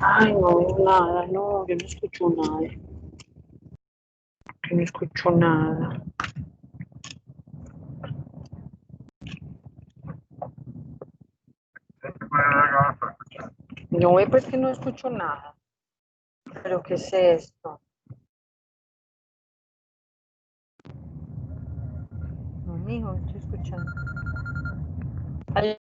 Ay, no veo nada, no, yo no escucho nada, yo no escucho nada. No, pues que no escucho nada. ¿Pero qué es esto? No, mijo, no estoy escuchando. Ay,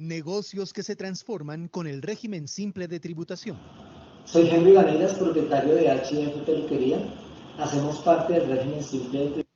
Negocios que se transforman con el régimen simple de tributación. Soy Henry Vanegas, propietario de H&F Peluquería. Hacemos parte del régimen simple de tributación.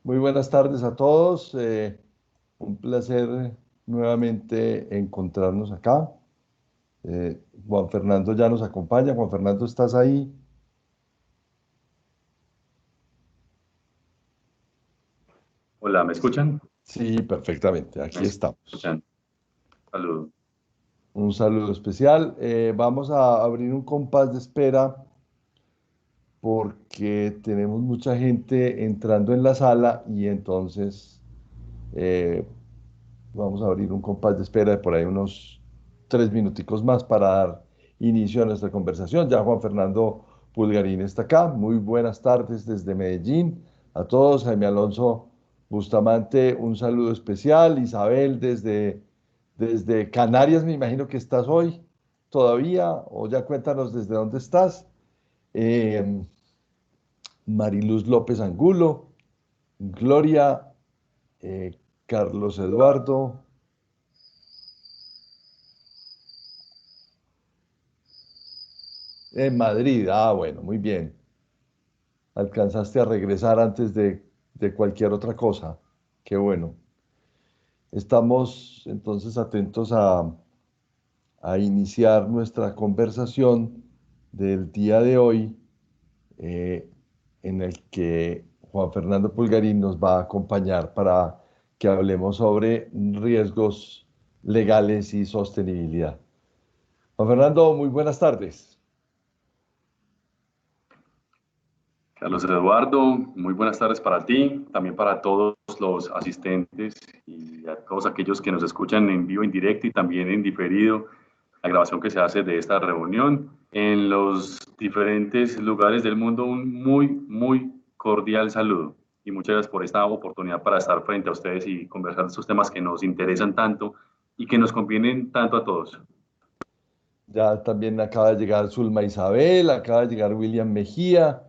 Muy buenas tardes a todos. Un placer nuevamente encontrarnos acá. Juan Fernando ya nos acompaña. Juan Fernando, ¿estás ahí? Hola, ¿me escuchan? Sí, perfectamente. ¿Me Aquí estamos. escuchan? Saludos. Un saludo especial. Vamos a abrir un compás de espera porque tenemos mucha gente entrando en la sala y entonces eh, vamos a abrir un compás de espera de por ahí unos 3 minuticos más para dar inicio a nuestra conversación. Ya Juan Fernando Pulgarín está acá. Muy buenas tardes desde Medellín. A todos, Jaime Alonso Bustamante, un saludo especial. Isabel desde Canarias, me imagino que estás hoy todavía, o ya cuéntanos desde dónde estás. Eh, Mariluz López Angulo, Gloria, Carlos Eduardo. En Madrid, bueno, muy bien. Alcanzaste a regresar antes de cualquier otra cosa. Qué bueno. Estamos entonces atentos a iniciar nuestra conversación del día de hoy, eh, en el que Juan Fernando Pulgarín nos va a acompañar para que hablemos sobre riesgos legales y sostenibilidad. Juan Fernando, muy buenas tardes. Carlos Eduardo, muy buenas tardes para ti, también para todos los asistentes y a todos aquellos que nos escuchan en vivo, en directo y también en diferido la grabación que se hace de esta reunión. En los diferentes lugares del mundo, un muy cordial saludo y muchas gracias por esta oportunidad para estar frente a ustedes y conversar de estos temas que nos interesan tanto y que nos convienen tanto a todos. Ya también acaba de llegar Zulma Isabel, acaba de llegar William Mejía,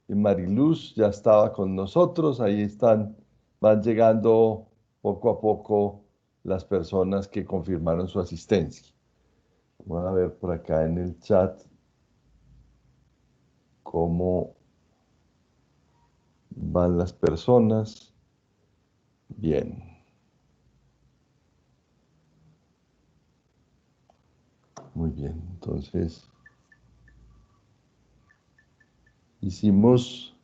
y Mariluz ya estaba con nosotros. Ahí están, van llegando poco a poco las personas que confirmaron su asistencia. Vamos a ver por acá en el chat cómo van las personas. Bien. Muy bien. Entonces, hicimos...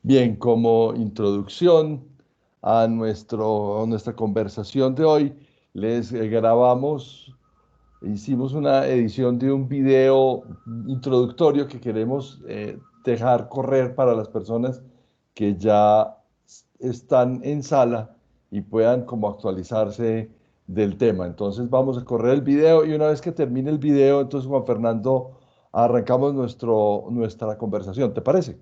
Bien, como introducción a nuestra conversación de hoy, les grabamos, hicimos una edición de un video introductorio que queremos dejar correr para las personas que ya están en sala y puedan como actualizarse del tema. Entonces vamos a correr el video y una vez que termine el video, entonces Juan Fernando, arrancamos nuestra conversación. ¿Te parece?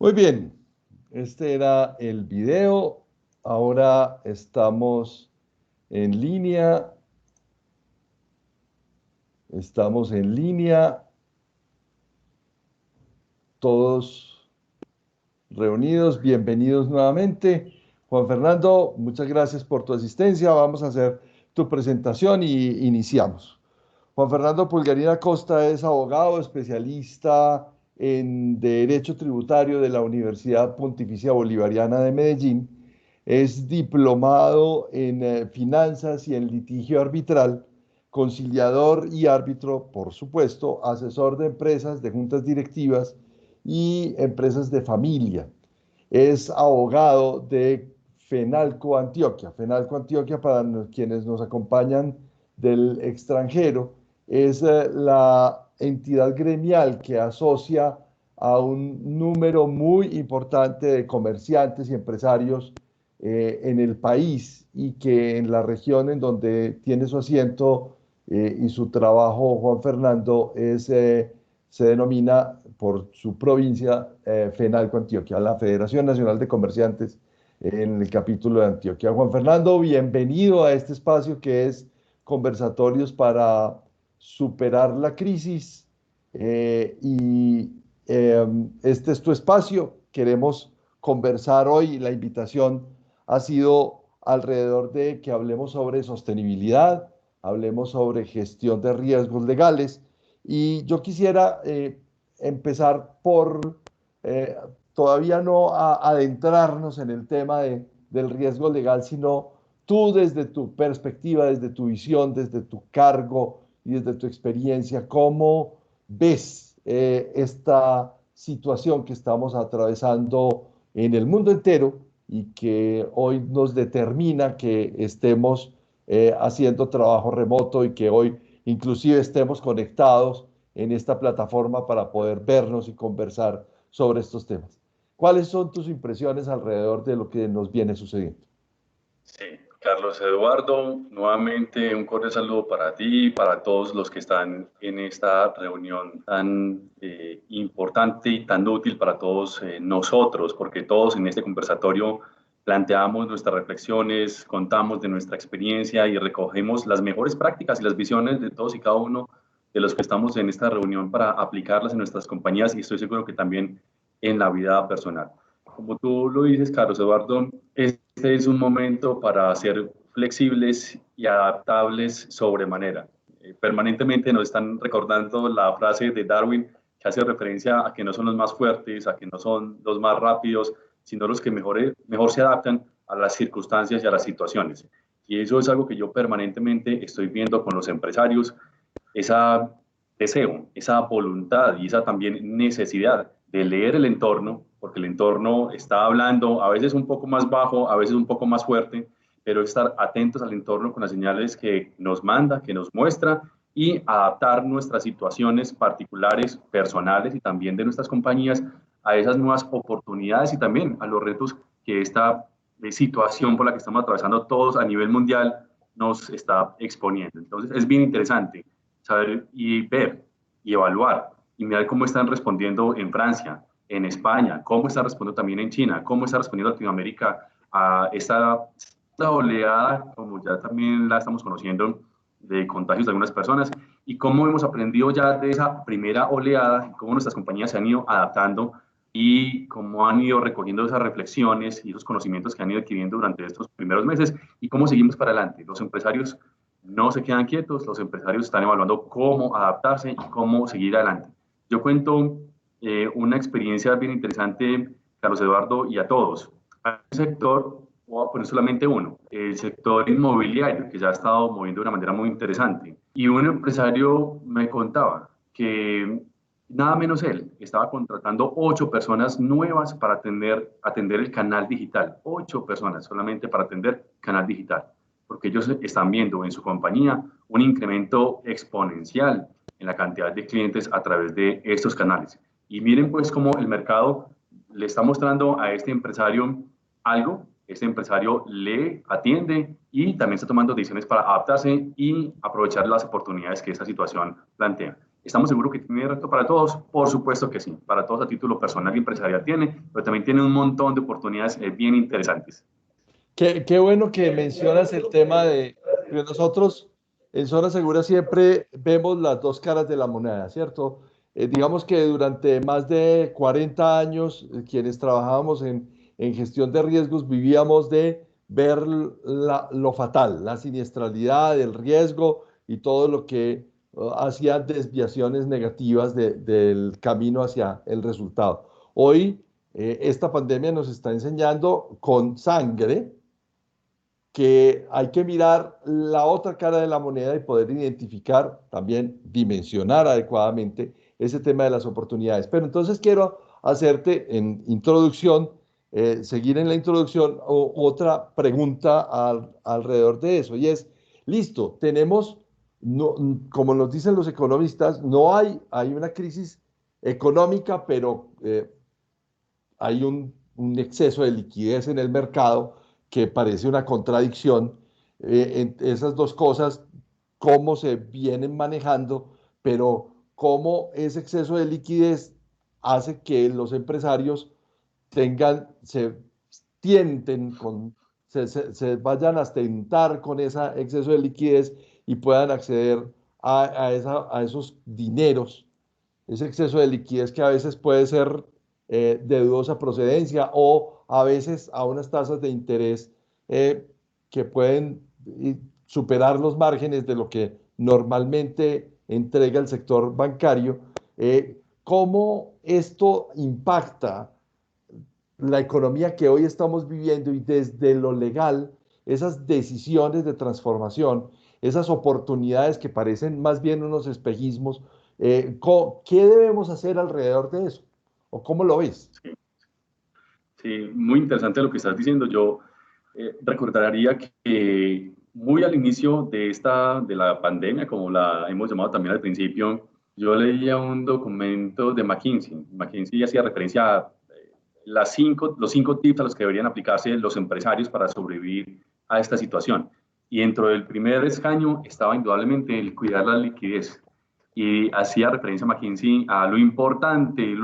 Muy bien, este era el video. Ahora estamos en línea. Estamos en línea. Todos reunidos. Bienvenidos nuevamente. Juan Fernando, muchas gracias por tu asistencia. Vamos a hacer tu presentación y iniciamos. Juan Fernando Pulgarín Acosta es abogado, especialista en Derecho Tributario de la Universidad Pontificia Bolivariana de Medellín. Es diplomado en Finanzas y en Litigio Arbitral, conciliador y árbitro, por supuesto, asesor de empresas, de juntas directivas y empresas de familia. Es abogado de Fenalco Antioquia. Fenalco Antioquia, para quienes nos acompañan del extranjero, es la entidad gremial que asocia a un número muy importante de comerciantes y empresarios en el país y que en la región en donde tiene su asiento y su trabajo Juan Fernando se denomina por su provincia Fenalco Antioquia, la Federación Nacional de Comerciantes en el capítulo de Antioquia. Juan Fernando, bienvenido a este espacio que es conversatorios para superar la crisis este es tu espacio. Queremos conversar hoy. La invitación ha sido alrededor de que hablemos sobre sostenibilidad, hablemos sobre gestión de riesgos legales y yo quisiera empezar por todavía no adentrarnos en el tema del riesgo legal, sino tú desde tu perspectiva, desde tu visión, desde tu cargo y desde tu experiencia, ¿cómo ves esta situación que estamos atravesando en el mundo entero y que hoy nos determina que estemos haciendo trabajo remoto y que hoy inclusive estemos conectados en esta plataforma para poder vernos y conversar sobre estos temas? ¿Cuáles son tus impresiones alrededor de lo que nos viene sucediendo? Sí, Carlos Eduardo, nuevamente un cordial saludo para ti y para todos los que están en esta reunión tan importante y tan útil para todos nosotros, porque todos en este conversatorio planteamos nuestras reflexiones, contamos de nuestra experiencia y recogemos las mejores prácticas y las visiones de todos y cada uno de los que estamos en esta reunión para aplicarlas en nuestras compañías y estoy seguro que también en la vida personal. Como tú lo dices, Carlos Eduardo, este es un momento para ser flexibles y adaptables sobremanera. Permanentemente nos están recordando la frase de Darwin que hace referencia a que no son los más fuertes, a que no son los más rápidos, sino los que mejor se adaptan a las circunstancias y a las situaciones. Y eso es algo que yo permanentemente estoy viendo con los empresarios, ese deseo, esa voluntad y esa también necesidad de leer el entorno, porque el entorno está hablando a veces un poco más bajo, a veces un poco más fuerte, pero estar atentos al entorno con las señales que nos manda, que nos muestra y adaptar nuestras situaciones particulares, personales y también de nuestras compañías a esas nuevas oportunidades y también a los retos que esta situación por la que estamos atravesando todos a nivel mundial nos está exponiendo. Entonces es bien interesante saber y ver y evaluar y mirar cómo están respondiendo en Francia, en España, cómo está respondiendo también en China, cómo está respondiendo Latinoamérica a esta oleada, como ya también la estamos conociendo, de contagios de algunas personas, y cómo hemos aprendido ya de esa primera oleada, cómo nuestras compañías se han ido adaptando y cómo han ido recogiendo esas reflexiones y esos conocimientos que han ido adquiriendo durante estos primeros meses y cómo seguimos para adelante. Los empresarios no se quedan quietos, los empresarios están evaluando cómo adaptarse y cómo seguir adelante. Yo cuento una experiencia bien interesante, Carlos Eduardo, y a todos. Hay un sector, voy a poner solamente uno, el sector inmobiliario, que ya ha estado moviendo de una manera muy interesante. Y un empresario me contaba que nada menos él estaba contratando 8 personas nuevas para atender el canal digital. 8 personas solamente para atender canal digital, porque ellos están viendo en su compañía un incremento exponencial en la cantidad de clientes a través de estos canales. Y miren pues cómo el mercado le está mostrando a este empresario algo, este empresario le atiende y también está tomando decisiones para adaptarse y aprovechar las oportunidades que esta situación plantea. ¿Estamos seguros que tiene reto para todos? Por supuesto que sí, para todos a título personal y empresarial tiene, pero también tiene un montón de oportunidades bien interesantes. Qué bueno que mencionas el tema de que nosotros en Zona Segura siempre vemos las dos caras de la moneda, ¿cierto? Digamos que durante más de 40 años, quienes trabajábamos en gestión de riesgos, vivíamos de ver lo fatal, la siniestralidad, el riesgo y todo lo que hacía desviaciones negativas del camino hacia el resultado. Hoy, esta pandemia nos está enseñando con sangre que hay que mirar la otra cara de la moneda y poder identificar, también dimensionar adecuadamente ese tema de las oportunidades. Pero entonces quiero hacerte en introducción, seguir en la introducción, otra pregunta alrededor de eso, y es, listo, tenemos, no, como nos dicen los economistas, no hay una crisis económica, pero hay un exceso de liquidez en el mercado que parece una contradicción. Esas dos cosas, cómo se vienen manejando, pero cómo ese exceso de liquidez hace que los empresarios se tienten se vayan a tentar con ese exceso de liquidez y puedan acceder a esos dineros, ese exceso de liquidez que a veces puede ser de dudosa procedencia o a veces a unas tasas de interés que pueden superar los márgenes de lo que normalmente entrega el sector bancario. ¿Cómo esto impacta la economía que hoy estamos viviendo y desde lo legal, esas decisiones de transformación, esas oportunidades que parecen más bien unos espejismos? ¿Qué debemos hacer alrededor de eso? ¿O cómo lo ves? Sí, sí, muy interesante lo que estás diciendo. Yo recordaría que muy al inicio de la pandemia, como la hemos llamado también al principio, yo leía un documento de McKinsey. McKinsey hacía referencia a los 5 tips a los que deberían aplicarse los empresarios para sobrevivir a esta situación. Y dentro del primer escaño estaba indudablemente el cuidar la liquidez. Y hacía referencia a McKinsey a lo importante,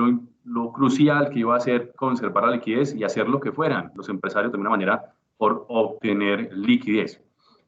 lo crucial que iba a ser conservar la liquidez y hacer lo que fueran los empresarios de alguna manera por obtener liquidez.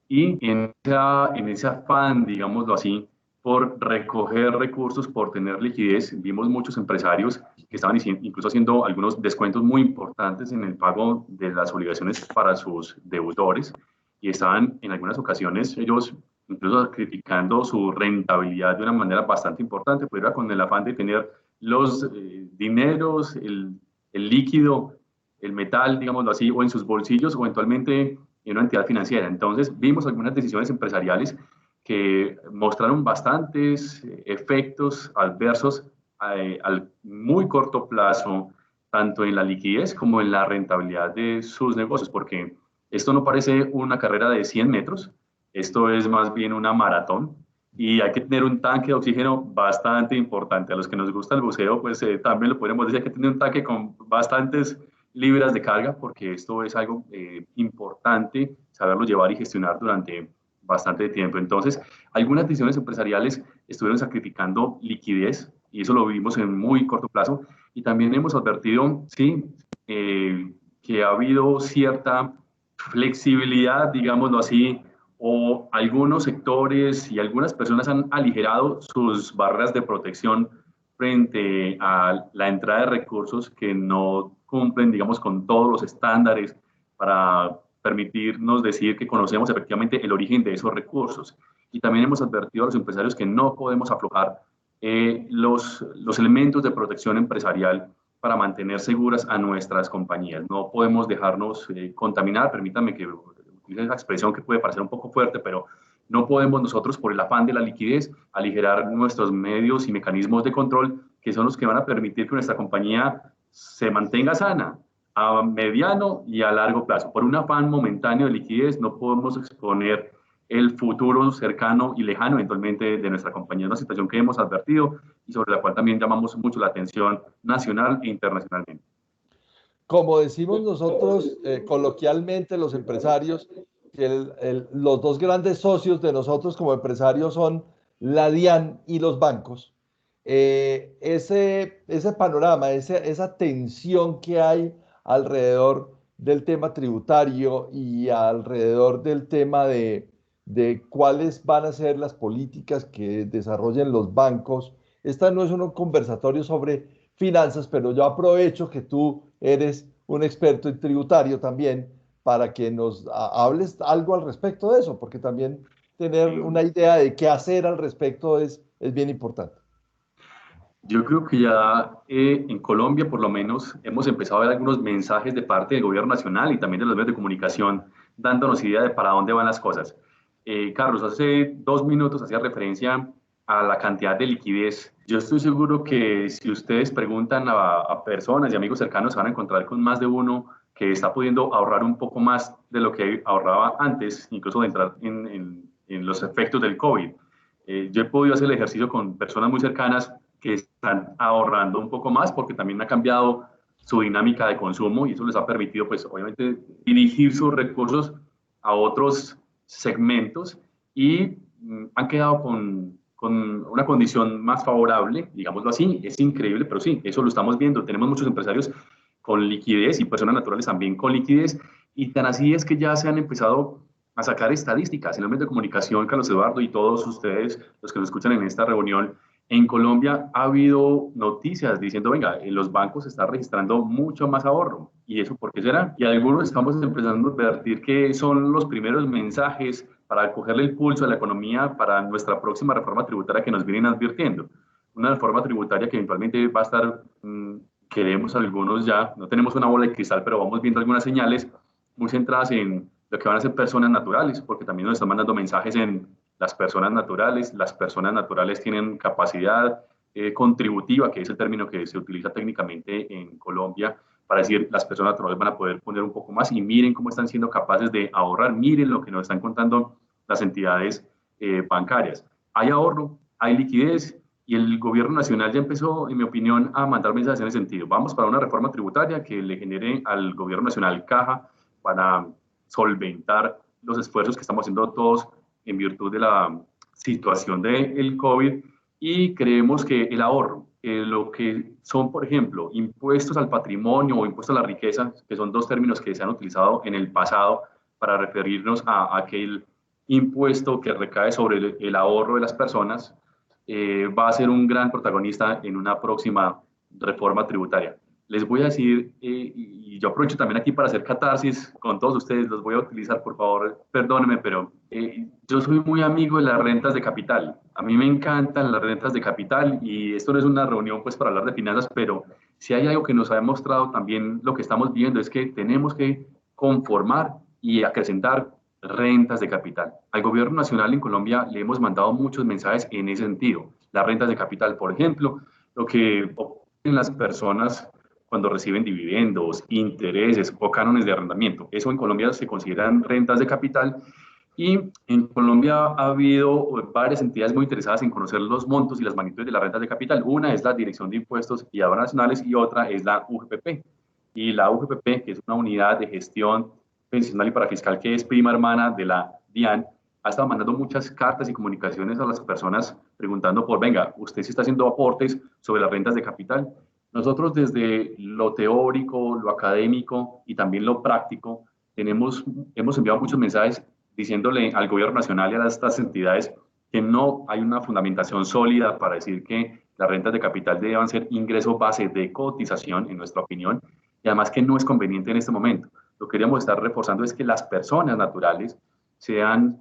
Y en ese afán, digámoslo así, por recoger recursos, por tener liquidez, vimos muchos empresarios que estaban incluso haciendo algunos descuentos muy importantes en el pago de las obligaciones para sus deudores y estaban en algunas ocasiones ellos incluso criticando su rentabilidad de una manera bastante importante, pero era con el afán de tener los dineros, el líquido, el metal, digámoslo así, o en sus bolsillos o eventualmente en una entidad financiera. Entonces vimos algunas decisiones empresariales que mostraron bastantes efectos adversos al muy corto plazo, tanto en la liquidez como en la rentabilidad de sus negocios, porque esto no parece una carrera de 100 metros, esto es más bien una maratón y hay que tener un tanque de oxígeno bastante importante. A los que nos gusta el buceo, pues también lo podemos decir, hay que tener un tanque con bastantes libras de carga, porque esto es algo importante saberlo llevar y gestionar durante bastante tiempo. Entonces, algunas decisiones empresariales estuvieron sacrificando liquidez y eso lo vimos en muy corto plazo. Y también hemos advertido, sí, que ha habido cierta flexibilidad, digámoslo así, o algunos sectores y algunas personas han aligerado sus barreras de protección frente a la entrada de recursos que no cumplen, digamos, con todos los estándares para permitirnos decir que conocemos efectivamente el origen de esos recursos. Y también hemos advertido a los empresarios que no podemos aflojar los elementos de protección empresarial para mantener seguras a nuestras compañías. No podemos dejarnos contaminar, permítanme que utilice esa expresión que puede parecer un poco fuerte, pero no podemos nosotros, por el afán de la liquidez, aligerar nuestros medios y mecanismos de control, que son los que van a permitir que nuestra compañía se mantenga sana a mediano y a largo plazo. Por un afán momentáneo de liquidez no podemos exponer el futuro cercano y lejano eventualmente de nuestra compañía. Es una situación que hemos advertido y sobre la cual también llamamos mucho la atención nacional e internacionalmente. Como decimos nosotros coloquialmente los empresarios, que los dos grandes socios de nosotros como empresarios son la DIAN y los bancos. Ese panorama, esa tensión que hay alrededor del tema tributario y alrededor del tema de cuáles van a ser las políticas que desarrollen los bancos. Esta no es un conversatorio sobre finanzas, pero yo aprovecho que tú eres un experto en tributario también para que nos hables algo al respecto de eso, porque también tener una idea de qué hacer al respecto es bien importante. Yo creo que ya en Colombia, por lo menos, hemos empezado a ver algunos mensajes de parte del gobierno nacional y también de los medios de comunicación, dándonos idea de para dónde van las cosas. Carlos, hace 2 minutos hacía referencia a la cantidad de liquidez. Yo estoy seguro que si ustedes preguntan a personas y amigos cercanos, se van a encontrar con más de uno que está pudiendo ahorrar un poco más de lo que ahorraba antes, incluso de entrar en los efectos del COVID. Yo he podido hacer el ejercicio con personas muy cercanas que están ahorrando un poco más porque también ha cambiado su dinámica de consumo y eso les ha permitido, pues, obviamente, dirigir sus recursos a otros segmentos y han quedado con una condición más favorable, digámoslo así. Es increíble, pero sí, eso lo estamos viendo. Tenemos muchos empresarios con liquidez y personas naturales también con liquidez y tan así es que ya se han empezado a sacar estadísticas en los medios de comunicación, Carlos Eduardo, y todos ustedes, los que nos escuchan en esta reunión. En Colombia ha habido noticias diciendo, venga, en los bancos se está registrando mucho más ahorro. ¿Y eso por qué será? Y algunos estamos empezando a advertir que son los primeros mensajes para cogerle el pulso a la economía para nuestra próxima reforma tributaria que nos vienen advirtiendo. Una reforma tributaria que eventualmente va a estar, queremos algunos ya, no tenemos una bola de cristal, pero vamos viendo algunas señales muy centradas en lo que van a ser personas naturales, porque también nos están mandando mensajes en las personas naturales. Las personas naturales tienen capacidad contributiva, que es el término que se utiliza técnicamente en Colombia, para decir las personas naturales van a poder poner un poco más y miren cómo están siendo capaces de ahorrar, miren lo que nos están contando las entidades bancarias. Hay ahorro, hay liquidez y el gobierno nacional ya empezó, en mi opinión, a mandar mensajes en ese sentido. Vamos para una reforma tributaria que le genere al gobierno nacional caja para solventar los esfuerzos que estamos haciendo todos en virtud de la situación del COVID, y creemos que el ahorro, lo que son, por ejemplo, impuestos al patrimonio o impuestos a la riqueza, que son dos términos que se han utilizado en el pasado para referirnos a aquel impuesto que recae sobre el ahorro de las personas, va a ser un gran protagonista en una próxima reforma tributaria. Les voy a decir, y yo aprovecho también aquí para hacer catarsis con todos ustedes, los voy a utilizar, por favor, perdónenme, pero yo soy muy amigo de las rentas de capital. A mí me encantan las rentas de capital y esto no es una reunión pues para hablar de finanzas, pero si hay algo que nos ha demostrado también lo que estamos viendo es que tenemos que conformar y acrecentar rentas de capital. Al gobierno nacional en Colombia le hemos mandado muchos mensajes en ese sentido. Las rentas de capital, por ejemplo, lo que obtienen las personas cuando reciben dividendos, intereses o cánones de arrendamiento. Eso en Colombia se consideran rentas de capital, y en Colombia ha habido varias entidades muy interesadas en conocer los montos y las magnitudes de las rentas de capital. Una es la Dirección de Impuestos y Aduanas Nacionales y otra es la UGPP. Y la UGPP, que es una unidad de gestión pensional y parafiscal que es prima hermana de la DIAN, ha estado mandando muchas cartas y comunicaciones a las personas preguntando por, venga, usted sí está haciendo aportes sobre las rentas de capital. Nosotros desde lo teórico, lo académico y también lo práctico, hemos enviado muchos mensajes diciéndole al gobierno nacional y a estas entidades que no hay una fundamentación sólida para decir que las rentas de capital deben ser ingreso base de cotización, en nuestra opinión, y además que no es conveniente en este momento. Lo que queríamos estar reforzando es que las personas naturales sean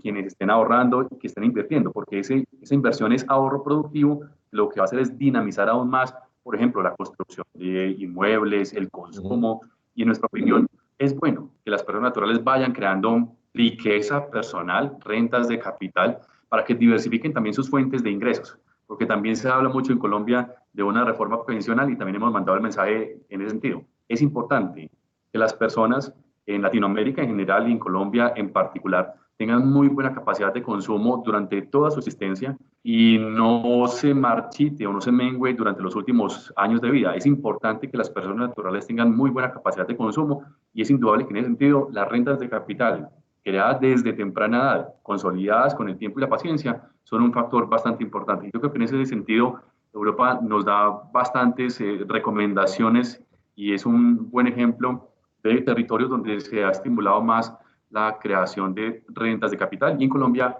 quienes estén ahorrando y que estén invirtiendo, porque esa inversión es ahorro productivo, lo que va a hacer es dinamizar aún más, por ejemplo, la construcción de inmuebles, el consumo, y en nuestra opinión es bueno que las personas naturales vayan creando riqueza personal, rentas de capital, para que diversifiquen también sus fuentes de ingresos, porque también se habla mucho en Colombia de una reforma pensional y también hemos mandado el mensaje en ese sentido. Es importante que las personas en Latinoamérica en general y en Colombia en particular tengan muy buena capacidad de consumo durante toda su existencia y no se marchite o no se mengue durante los últimos años de vida. Es importante que las personas naturales tengan muy buena capacidad de consumo, y es indudable que en ese sentido las rentas de capital creadas desde temprana edad, consolidadas con el tiempo y la paciencia, son un factor bastante importante. Yo creo que en ese sentido Europa nos da bastantes recomendaciones y es un buen ejemplo de territorios donde se ha estimulado más la creación de rentas de capital, y en Colombia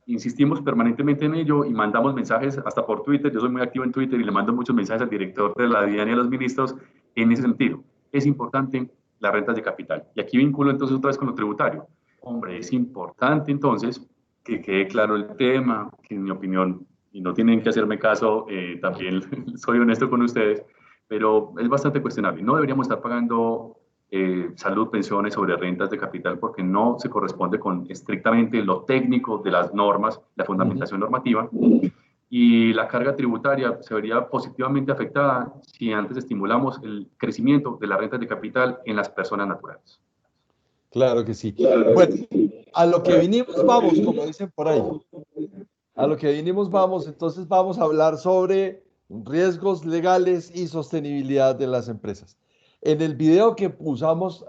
insistimos permanentemente en ello y mandamos mensajes hasta por Twitter. Yo soy muy activo en Twitter y le mando muchos mensajes al director de la DIAN y a los ministros en ese sentido. Es importante las rentas de capital. Y aquí vinculo entonces otra vez con lo tributario. Hombre, es importante entonces que quede claro el tema, que en mi opinión, y no tienen que hacerme caso, también soy honesto con ustedes, pero es bastante cuestionable. No deberíamos estar pagando salud, pensiones sobre rentas de capital, porque no se corresponde con estrictamente lo técnico de las normas, la fundamentación normativa, y la carga tributaria se vería positivamente afectada si antes estimulamos el crecimiento de las rentas de capital en las personas naturales. Claro que sí. Bueno, a lo que vinimos vamos, como dicen por ahí. A lo que vinimos vamos, entonces vamos a hablar sobre riesgos legales y sostenibilidad de las empresas. En el video que usamos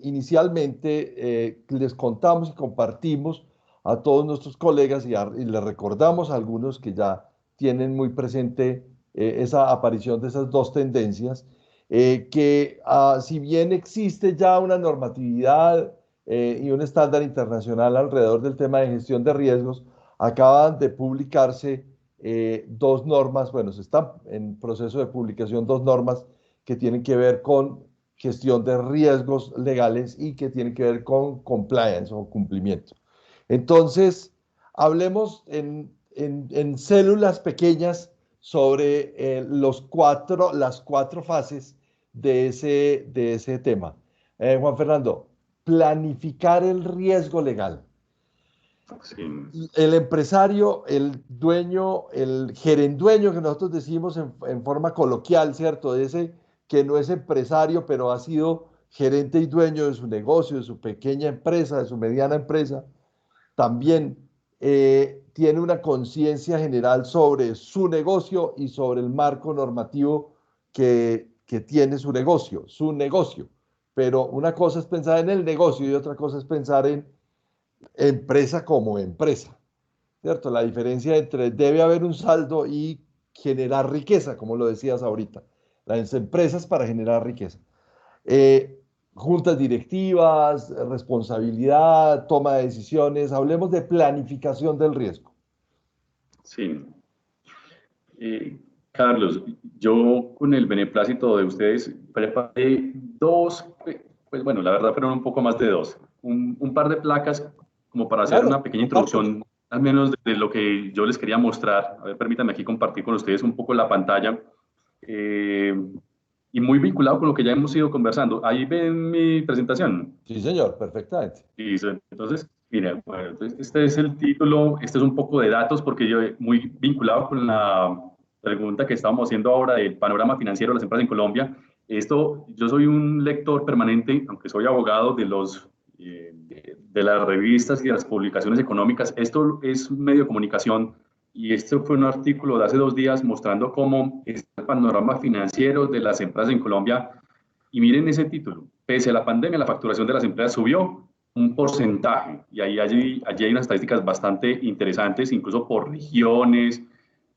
inicialmente, les contamos y compartimos a todos nuestros colegas y les recordamos a algunos que ya tienen muy presente esa aparición de esas dos tendencias, que si bien existe ya una normatividad y un estándar internacional alrededor del tema de gestión de riesgos, acaban de publicarse dos normas, bueno, se están en proceso de publicación dos normas que tienen que ver con gestión de riesgos legales y que tienen que ver con compliance o cumplimiento. Entonces, hablemos en células pequeñas sobre las cuatro fases de ese tema. Juan Fernando, planificar el riesgo legal. Sí. El empresario, el dueño, el gerendueño que nosotros decimos en forma coloquial, ¿cierto? De ese que no es empresario, pero ha sido gerente y dueño de su negocio, de su pequeña empresa, de su mediana empresa, también tiene una conciencia general sobre su negocio y sobre el marco normativo que tiene su negocio. Pero una cosa es pensar en el negocio y otra cosa es pensar en empresa como empresa, ¿cierto? La diferencia entre debe haber un saldo y generar riqueza, como lo decías ahorita. Las empresas para generar riqueza. Juntas directivas, responsabilidad, toma de decisiones. Hablemos de planificación del riesgo. Sí. Carlos, yo con el beneplácito de ustedes preparé dos, pues bueno, la verdad fueron un poco más de dos. Un par de placas como para hacer Claro, una pequeña compártelo. introducción, al menos de lo que yo les quería mostrar. A ver, permítanme aquí compartir con ustedes un poco la pantalla. Y muy vinculado con lo que ya hemos ido conversando. Ahí ven mi presentación. Sí, señor, perfectamente. Listo. Entonces, mira, bueno, entonces este es el título, este es un poco de datos, porque yo muy vinculado con la pregunta que estábamos haciendo ahora del panorama financiero de las empresas en Colombia. Esto, yo soy un lector permanente, aunque soy abogado de las revistas y de las publicaciones económicas. Esto es un medio de comunicación y este fue un artículo de hace 2 días mostrando cómo es el panorama financiero de las empresas en Colombia. Y miren ese título: pese a la pandemia, la facturación de las empresas subió un porcentaje. Y allí hay unas estadísticas bastante interesantes, incluso por regiones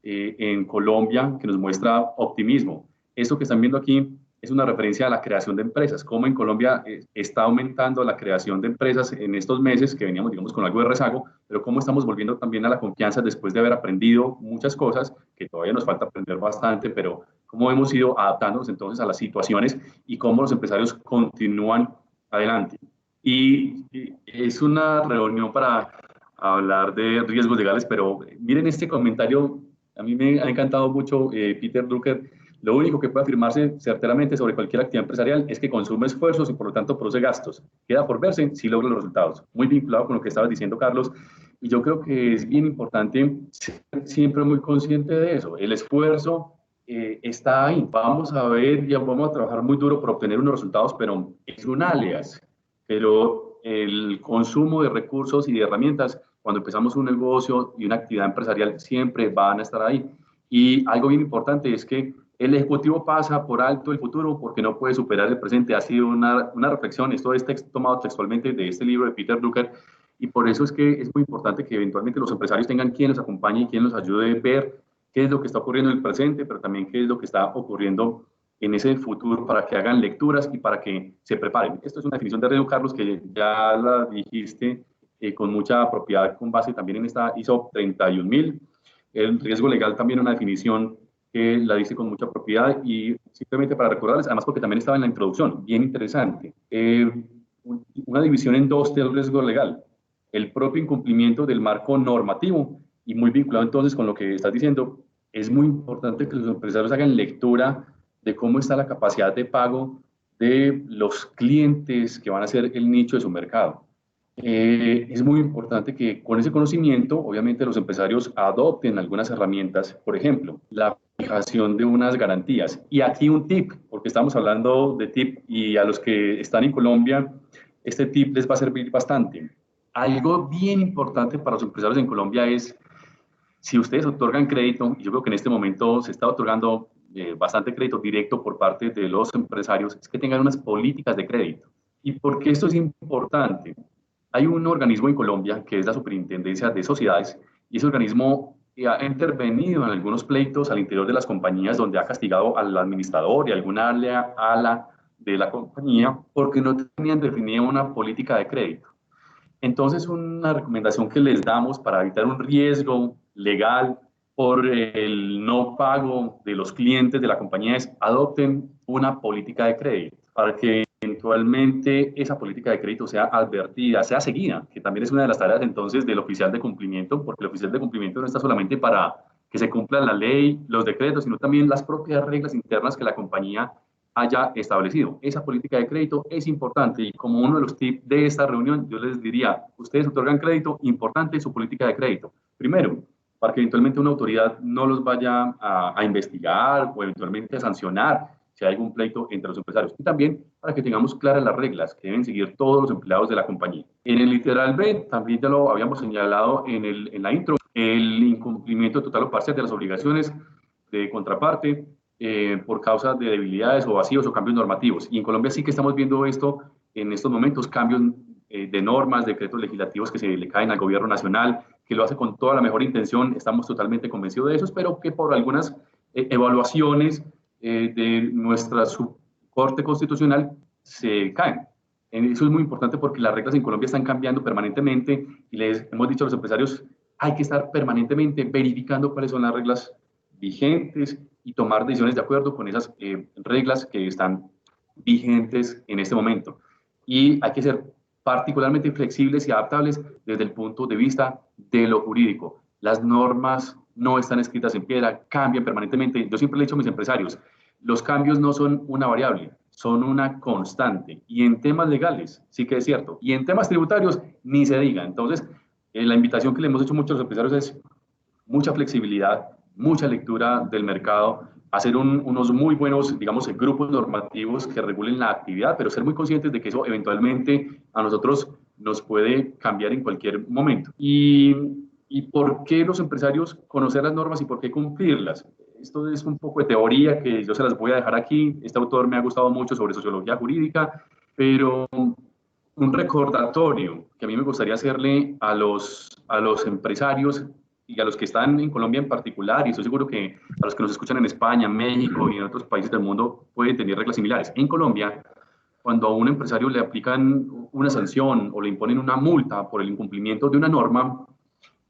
en Colombia, que nos muestra optimismo. Esto que están viendo aquí es una referencia a la creación de empresas, cómo en Colombia está aumentando la creación de empresas en estos meses, que veníamos, digamos, con algo de rezago, pero cómo estamos volviendo también a la confianza después de haber aprendido muchas cosas, que todavía nos falta aprender bastante, pero cómo hemos ido adaptándonos entonces a las situaciones y cómo los empresarios continúan adelante. Y es una reunión para hablar de riesgos legales, pero miren este comentario, a mí me ha encantado mucho Peter Drucker. Lo único que puede afirmarse certeramente sobre cualquier actividad empresarial es que consume esfuerzos y por lo tanto produce gastos. Queda por verse si logra los resultados. Muy vinculado con lo que estabas diciendo, Carlos, y yo creo que es bien importante ser siempre muy consciente de eso. El esfuerzo está ahí. Vamos a ver y vamos a trabajar muy duro por obtener unos resultados, pero es un alias. Pero el consumo de recursos y de herramientas, cuando empezamos un negocio y una actividad empresarial, siempre van a estar ahí. Y algo bien importante es que el ejecutivo pasa por alto el futuro porque no puede superar el presente. Ha sido una reflexión, esto es tomado textualmente de este libro de Peter Drucker, y por eso es que es muy importante que eventualmente los empresarios tengan quien los acompañe y quien los ayude a ver qué es lo que está ocurriendo en el presente, pero también qué es lo que está ocurriendo en ese futuro, para que hagan lecturas y para que se preparen. Esto es una definición de riesgo, Carlos, que ya la dijiste con mucha propiedad, con base también en esta ISO 31000. El riesgo legal también una definición que la dice con mucha propiedad, y simplemente para recordarles, además porque también estaba en la introducción, bien interesante, una división en dos del riesgo legal: el propio incumplimiento del marco normativo, y muy vinculado entonces con lo que estás diciendo, es muy importante que los empresarios hagan lectura de cómo está la capacidad de pago de los clientes que van a ser el nicho de su mercado. Es muy importante que con ese conocimiento, obviamente, los empresarios adopten algunas herramientas, por ejemplo, la fijación de unas garantías. Y aquí un tip, porque estamos hablando de tip, y a los que están en Colombia, este tip les va a servir bastante. Algo bien importante para los empresarios en Colombia es, si ustedes otorgan crédito, y yo creo que en este momento se está otorgando bastante crédito directo por parte de los empresarios, es que tengan unas políticas de crédito. ¿Y por qué esto es importante? Hay un organismo en Colombia que es la Superintendencia de Sociedades, y ese organismo ha intervenido en algunos pleitos al interior de las compañías donde ha castigado al administrador y alguna ala de la compañía porque no tenían definida una política de crédito. Entonces, una recomendación que les damos para evitar un riesgo legal por el no pago de los clientes de la compañía es adopten una política de crédito para que eventualmente esa política de crédito sea advertida, sea seguida, que también es una de las tareas entonces del oficial de cumplimiento, porque el oficial de cumplimiento no está solamente para que se cumpla la ley, los decretos, sino también las propias reglas internas que la compañía haya establecido. Esa política de crédito es importante y como uno de los tips de esta reunión, yo les diría, ustedes otorgan crédito, importante su política de crédito. Primero, para que eventualmente una autoridad no los vaya a investigar o eventualmente a sancionar si hay algún pleito entre los empresarios. Y también para que tengamos claras las reglas que deben seguir todos los empleados de la compañía. En el literal B, también ya lo habíamos señalado en la intro, el incumplimiento total o parcial de las obligaciones de contraparte por causa de debilidades o vacíos o cambios normativos. Y en Colombia sí que estamos viendo esto en estos momentos, cambios de normas, decretos legislativos que se le caen al gobierno nacional, que lo hace con toda la mejor intención, estamos totalmente convencidos de eso, pero que por algunas evaluaciones de nuestra Corte Constitucional se caen. Eso es muy importante porque las reglas en Colombia están cambiando permanentemente y les hemos dicho a los empresarios, hay que estar permanentemente verificando cuáles son las reglas vigentes y tomar decisiones de acuerdo con esas reglas que están vigentes en este momento. Y hay que ser particularmente flexibles y adaptables desde el punto de vista de lo jurídico. Las normas no están escritas en piedra, cambian permanentemente. Yo siempre le he dicho a mis empresarios, los cambios no son una variable, son una constante. Y en temas legales, sí que es cierto. Y en temas tributarios, ni se diga. Entonces, la invitación que le hemos hecho mucho a los empresarios es mucha flexibilidad, mucha lectura del mercado, hacer unos muy buenos, digamos, grupos normativos que regulen la actividad, pero ser muy conscientes de que eso eventualmente a nosotros nos puede cambiar en cualquier momento. ¿Y por qué los empresarios conocer las normas y por qué cumplirlas? Esto es un poco de teoría que yo se las voy a dejar aquí. Este autor me ha gustado mucho sobre sociología jurídica, pero un recordatorio que a mí me gustaría hacerle a los empresarios y a los que están en Colombia en particular, y estoy seguro que a los que nos escuchan en España, México y en otros países del mundo pueden tener reglas similares. En Colombia, cuando a un empresario le aplican una sanción o le imponen una multa por el incumplimiento de una norma,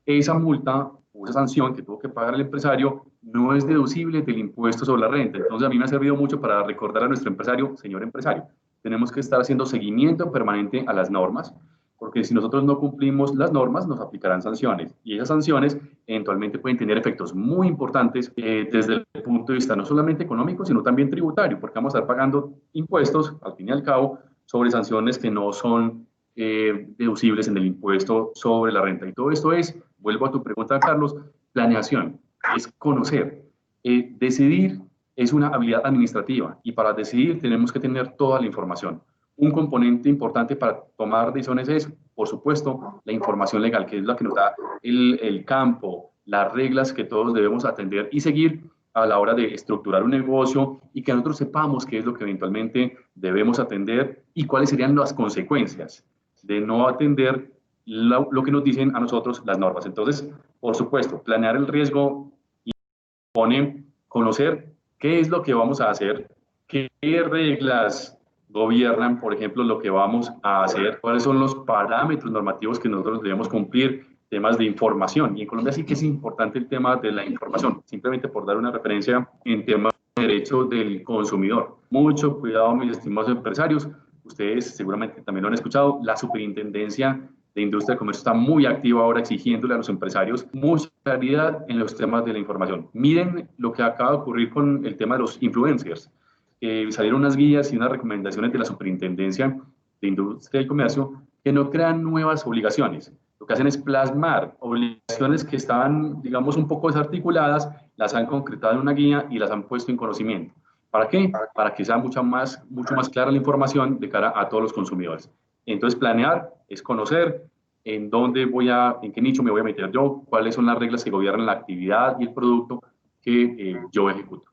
esa multa o esa sanción que tuvo que pagar el empresario no es deducible del impuesto sobre la renta. Entonces a mí me ha servido mucho para recordar a nuestro empresario, señor empresario, tenemos que estar haciendo seguimiento permanente a las normas, porque si nosotros no cumplimos las normas, nos aplicarán sanciones. Y esas sanciones eventualmente pueden tener efectos muy importantes desde el punto de vista no solamente económico, sino también tributario, porque vamos a estar pagando impuestos, al fin y al cabo, sobre sanciones que no son deducibles en el impuesto sobre la renta. Y todo esto es, vuelvo a tu pregunta, Carlos, planeación, es conocer. Decidir es una habilidad administrativa y para decidir tenemos que tener toda la información. Un componente importante para tomar decisiones es, por supuesto, la información legal, que es la que nos da el campo, las reglas que todos debemos atender y seguir a la hora de estructurar un negocio y que nosotros sepamos qué es lo que eventualmente debemos atender y cuáles serían las consecuencias de no atender lo que nos dicen a nosotros las normas. Entonces, por supuesto, planear el riesgo impone conocer qué es lo que vamos a hacer, qué reglas gobiernan, por ejemplo, lo que vamos a hacer, cuáles son los parámetros normativos que nosotros debemos cumplir, temas de información. Y en Colombia sí que es importante el tema de la información, simplemente por dar una referencia en temas de derechos del consumidor. Mucho cuidado, mis estimados empresarios. Ustedes seguramente también lo han escuchado, la Superintendencia de Industria y Comercio está muy activa ahora exigiéndole a los empresarios mucha claridad en los temas de la información. Miren lo que acaba de ocurrir con el tema de los influencers. Salieron unas guías y unas recomendaciones de la Superintendencia de Industria y Comercio que no crean nuevas obligaciones. Lo que hacen es plasmar obligaciones que estaban, digamos, un poco desarticuladas, las han concretado en una guía y las han puesto en conocimiento. ¿Para qué? Para que sea mucho más clara la información de cara a todos los consumidores. Entonces, planear es conocer en qué nicho me voy a meter yo, cuáles son las reglas que gobiernan la actividad y el producto que yo ejecuto.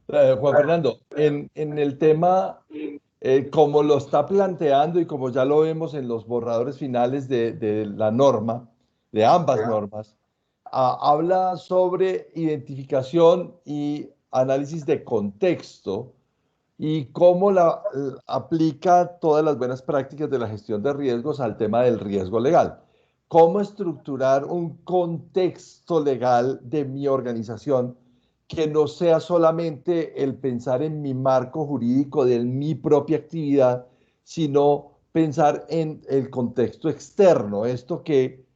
Juan Fernando, en el tema, como lo está planteando y como ya lo vemos en los borradores finales de la norma, de ambas normas, habla sobre identificación y análisis de contexto y cómo aplica todas las buenas prácticas de la gestión de riesgos al tema del riesgo legal. Cómo estructurar un contexto legal de mi organización que no sea solamente el pensar en mi marco jurídico de mi propia actividad, sino pensar en el contexto externo, esto que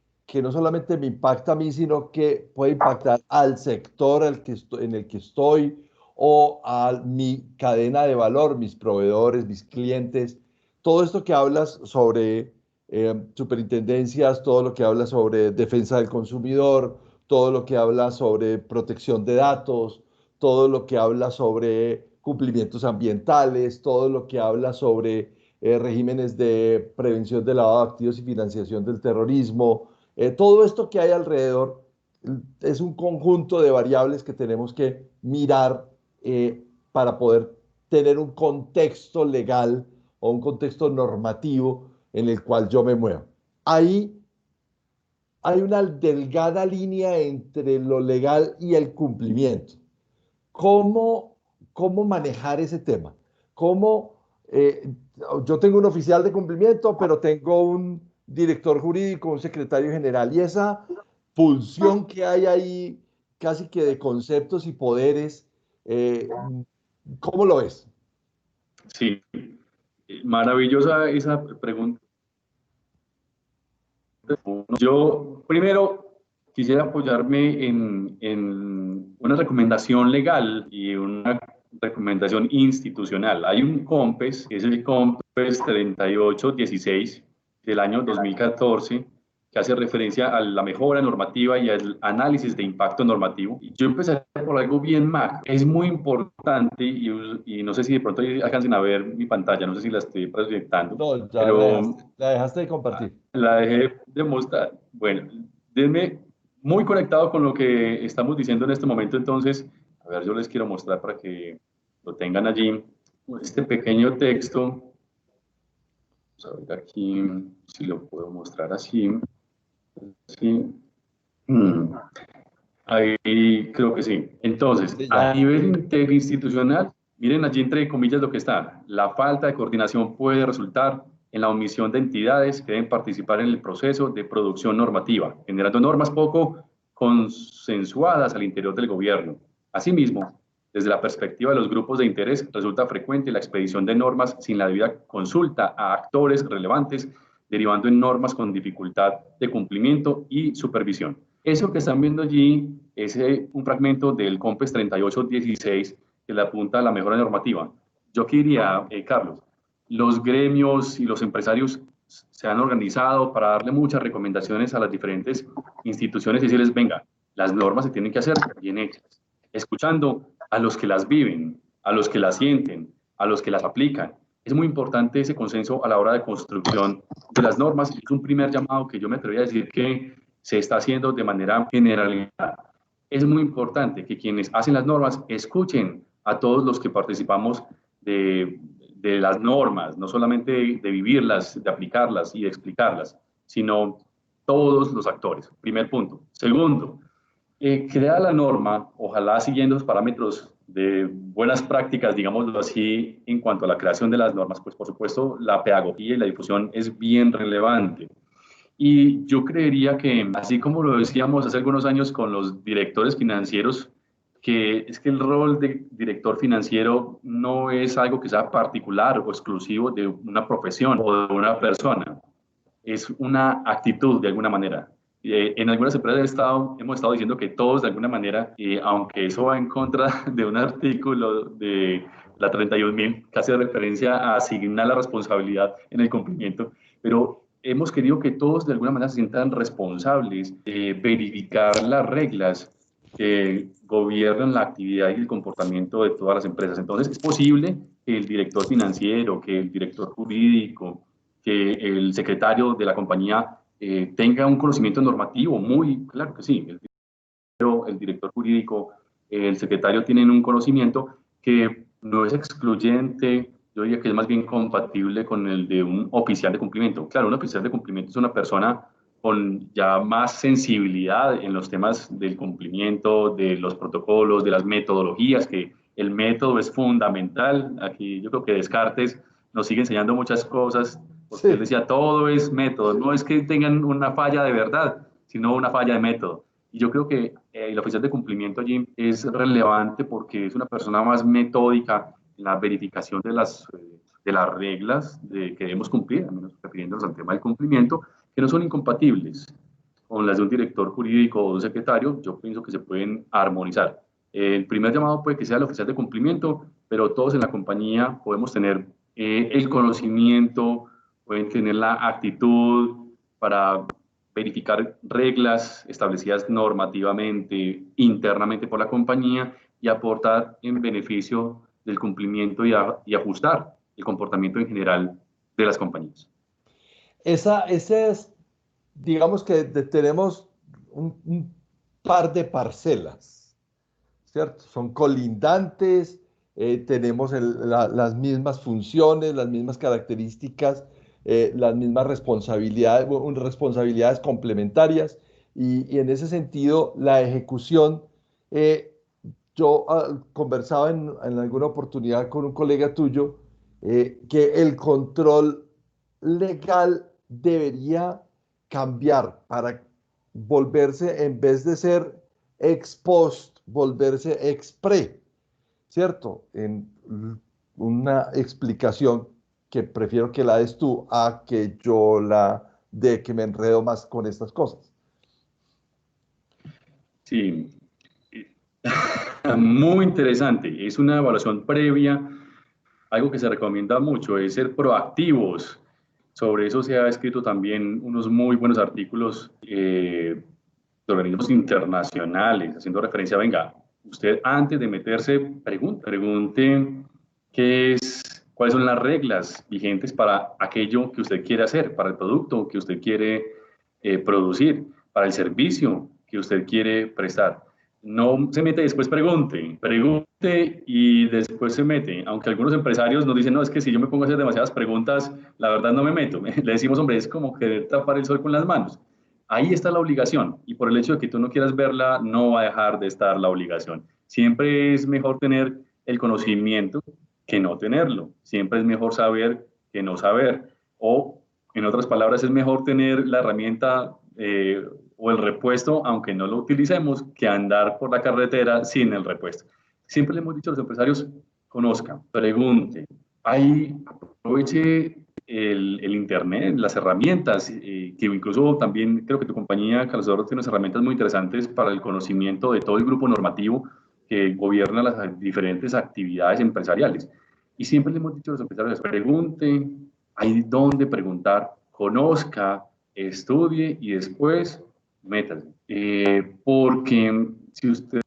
no solamente me impacta a mí, sino que puede impactar al sector en el que estoy o a mi cadena de valor, mis proveedores, mis clientes. Todo esto que hablas sobre superintendencias, todo lo que habla sobre defensa del consumidor, todo lo que habla sobre protección de datos, todo lo que habla sobre cumplimientos ambientales, todo lo que habla sobre regímenes de prevención de lavado de activos y financiación del terrorismo. Todo esto que hay alrededor es un conjunto de variables que tenemos que mirar para poder tener un contexto legal o un contexto normativo en el cual yo me muevo. Ahí hay una delgada línea entre lo legal y el cumplimiento. ¿Cómo manejar ese tema? ¿Cómo, yo tengo un oficial de cumplimiento, pero tengo un director jurídico, un secretario general, y esa pulsión que hay ahí, casi que de conceptos y poderes, ¿cómo lo ves? Sí, maravillosa esa pregunta. Yo primero quisiera apoyarme en una recomendación legal y una recomendación institucional. Hay un COMPES, que es el COMPES 3816 del año 2014, que hace referencia a la mejora normativa y al análisis de impacto normativo. Yo empezaré por algo bien macro. Es muy importante y no sé si de pronto alcancen a ver mi pantalla, no sé si la estoy proyectando, No, ya pero la dejaste de compartir. la dejé de mostrar. Bueno, denme muy conectado con lo que estamos diciendo en este momento, entonces, a ver, yo les quiero mostrar para que lo tengan allí. Este pequeño texto, vamos a ver aquí si lo puedo mostrar así. Sí. Ahí creo que sí. Entonces, Sí, a ya. nivel interinstitucional, miren allí entre comillas lo que está. La falta de coordinación puede resultar en la omisión de entidades que deben participar en el proceso de producción normativa, generando normas poco consensuadas al interior del gobierno. Asimismo, desde la perspectiva de los grupos de interés, resulta frecuente la expedición de normas sin la debida consulta a actores relevantes, derivando en normas con dificultad de cumplimiento y supervisión. Eso que están viendo allí es un fragmento del COMPES 3816 que le apunta a la mejora normativa. Yo quería, Carlos, los gremios y los empresarios se han organizado para darle muchas recomendaciones a las diferentes instituciones y decirles, venga, las normas se tienen que hacer bien hechas, escuchando a los que las viven, a los que las sienten, a los que las aplican. Es muy importante ese consenso a la hora de construcción de las normas. Es un primer llamado que yo me atrevería a decir que se está haciendo de manera generalizada. Es muy importante que quienes hacen las normas escuchen a todos los que participamos de las normas, no solamente de vivirlas, de aplicarlas y de explicarlas, sino todos los actores. Primer punto. Segundo, crea la norma, ojalá siguiendo los parámetros de buenas prácticas, digámoslo así, en cuanto a la creación de las normas, pues por supuesto la pedagogía y la difusión es bien relevante. Y yo creería que, así como lo decíamos hace algunos años con los directores financieros, que es que el rol de director financiero no es algo que sea particular o exclusivo de una profesión o de una persona, es una actitud de alguna manera. En algunas empresas hemos estado diciendo que todos de alguna manera, aunque eso va en contra de un artículo de la 31.000, que hace referencia a asignar la responsabilidad en el cumplimiento, pero hemos querido que todos de alguna manera se sientan responsables de verificar las reglas que gobiernan la actividad y el comportamiento de todas las empresas. Entonces, es posible que el director financiero, que el director jurídico, que el secretario de la compañía tenga un conocimiento normativo muy, claro que sí, el director jurídico, el secretario tienen un conocimiento que no es excluyente, yo diría que es más bien compatible con el de un oficial de cumplimiento. Claro, un oficial de cumplimiento es una persona con ya más sensibilidad en los temas del cumplimiento, de los protocolos, de las metodologías que el método es fundamental. Aquí yo creo que Descartes nos sigue enseñando muchas cosas, porque él decía, todo es método, no es que tengan una falla de verdad, sino una falla de método. Y yo creo que el oficial de cumplimiento allí es relevante porque es una persona más metódica en la verificación de las reglas que debemos cumplir, al menos refiriéndonos al tema del cumplimiento, que no son incompatibles con las de un director jurídico o un secretario. Yo pienso que se pueden armonizar. El primer llamado puede que sea el oficial de cumplimiento, pero todos en la compañía podemos tener el conocimiento, pueden tener la actitud para verificar reglas establecidas normativamente, internamente por la compañía y aportar en beneficio del cumplimiento y ajustar el comportamiento en general de las compañías. Ese es, digamos que tenemos un par de parcelas, ¿cierto? Son colindantes, tenemos las mismas funciones, las mismas características, las mismas responsabilidades complementarias y en ese sentido la ejecución, yo conversaba en alguna oportunidad con un colega tuyo que el control legal debería cambiar para volverse, en vez de ser ex post, volverse ex pre, ¿cierto? En una explicación que prefiero que la des tú a que yo la dé, que me enredo más con estas cosas. Sí, muy interesante. Es una evaluación previa. Algo que se recomienda mucho es ser proactivos. Sobre eso se ha escrito también unos muy buenos artículos de organismos internacionales, haciendo referencia, venga, usted antes de meterse, pregunte cuáles son las reglas vigentes para aquello que usted quiere hacer, para el producto que usted quiere producir, para el servicio que usted quiere prestar. No se mete y después pregunte y después se mete. Aunque algunos empresarios nos dicen, no, es que si yo me pongo a hacer demasiadas preguntas, la verdad no me meto. Le decimos, hombre, es como querer tapar el sol con las manos. Ahí está la obligación y por el hecho de que tú no quieras verla, no va a dejar de estar la obligación. Siempre es mejor tener el conocimiento que no tenerlo. Siempre es mejor saber que no saber. O, en otras palabras, es mejor tener la herramienta o el repuesto, aunque no lo utilicemos, que andar por la carretera sin el repuesto. Siempre le hemos dicho a los empresarios, conozcan, pregunten, aproveche el Internet, las herramientas, que incluso también creo que tu compañía, Carlos Eduardo, tiene unas herramientas muy interesantes para el conocimiento de todo el grupo normativo que gobierna las diferentes actividades empresariales. Y siempre le hemos dicho a los empresarios, pregunte, hay dónde preguntar, conozca, estudie y después métase. Porque si usted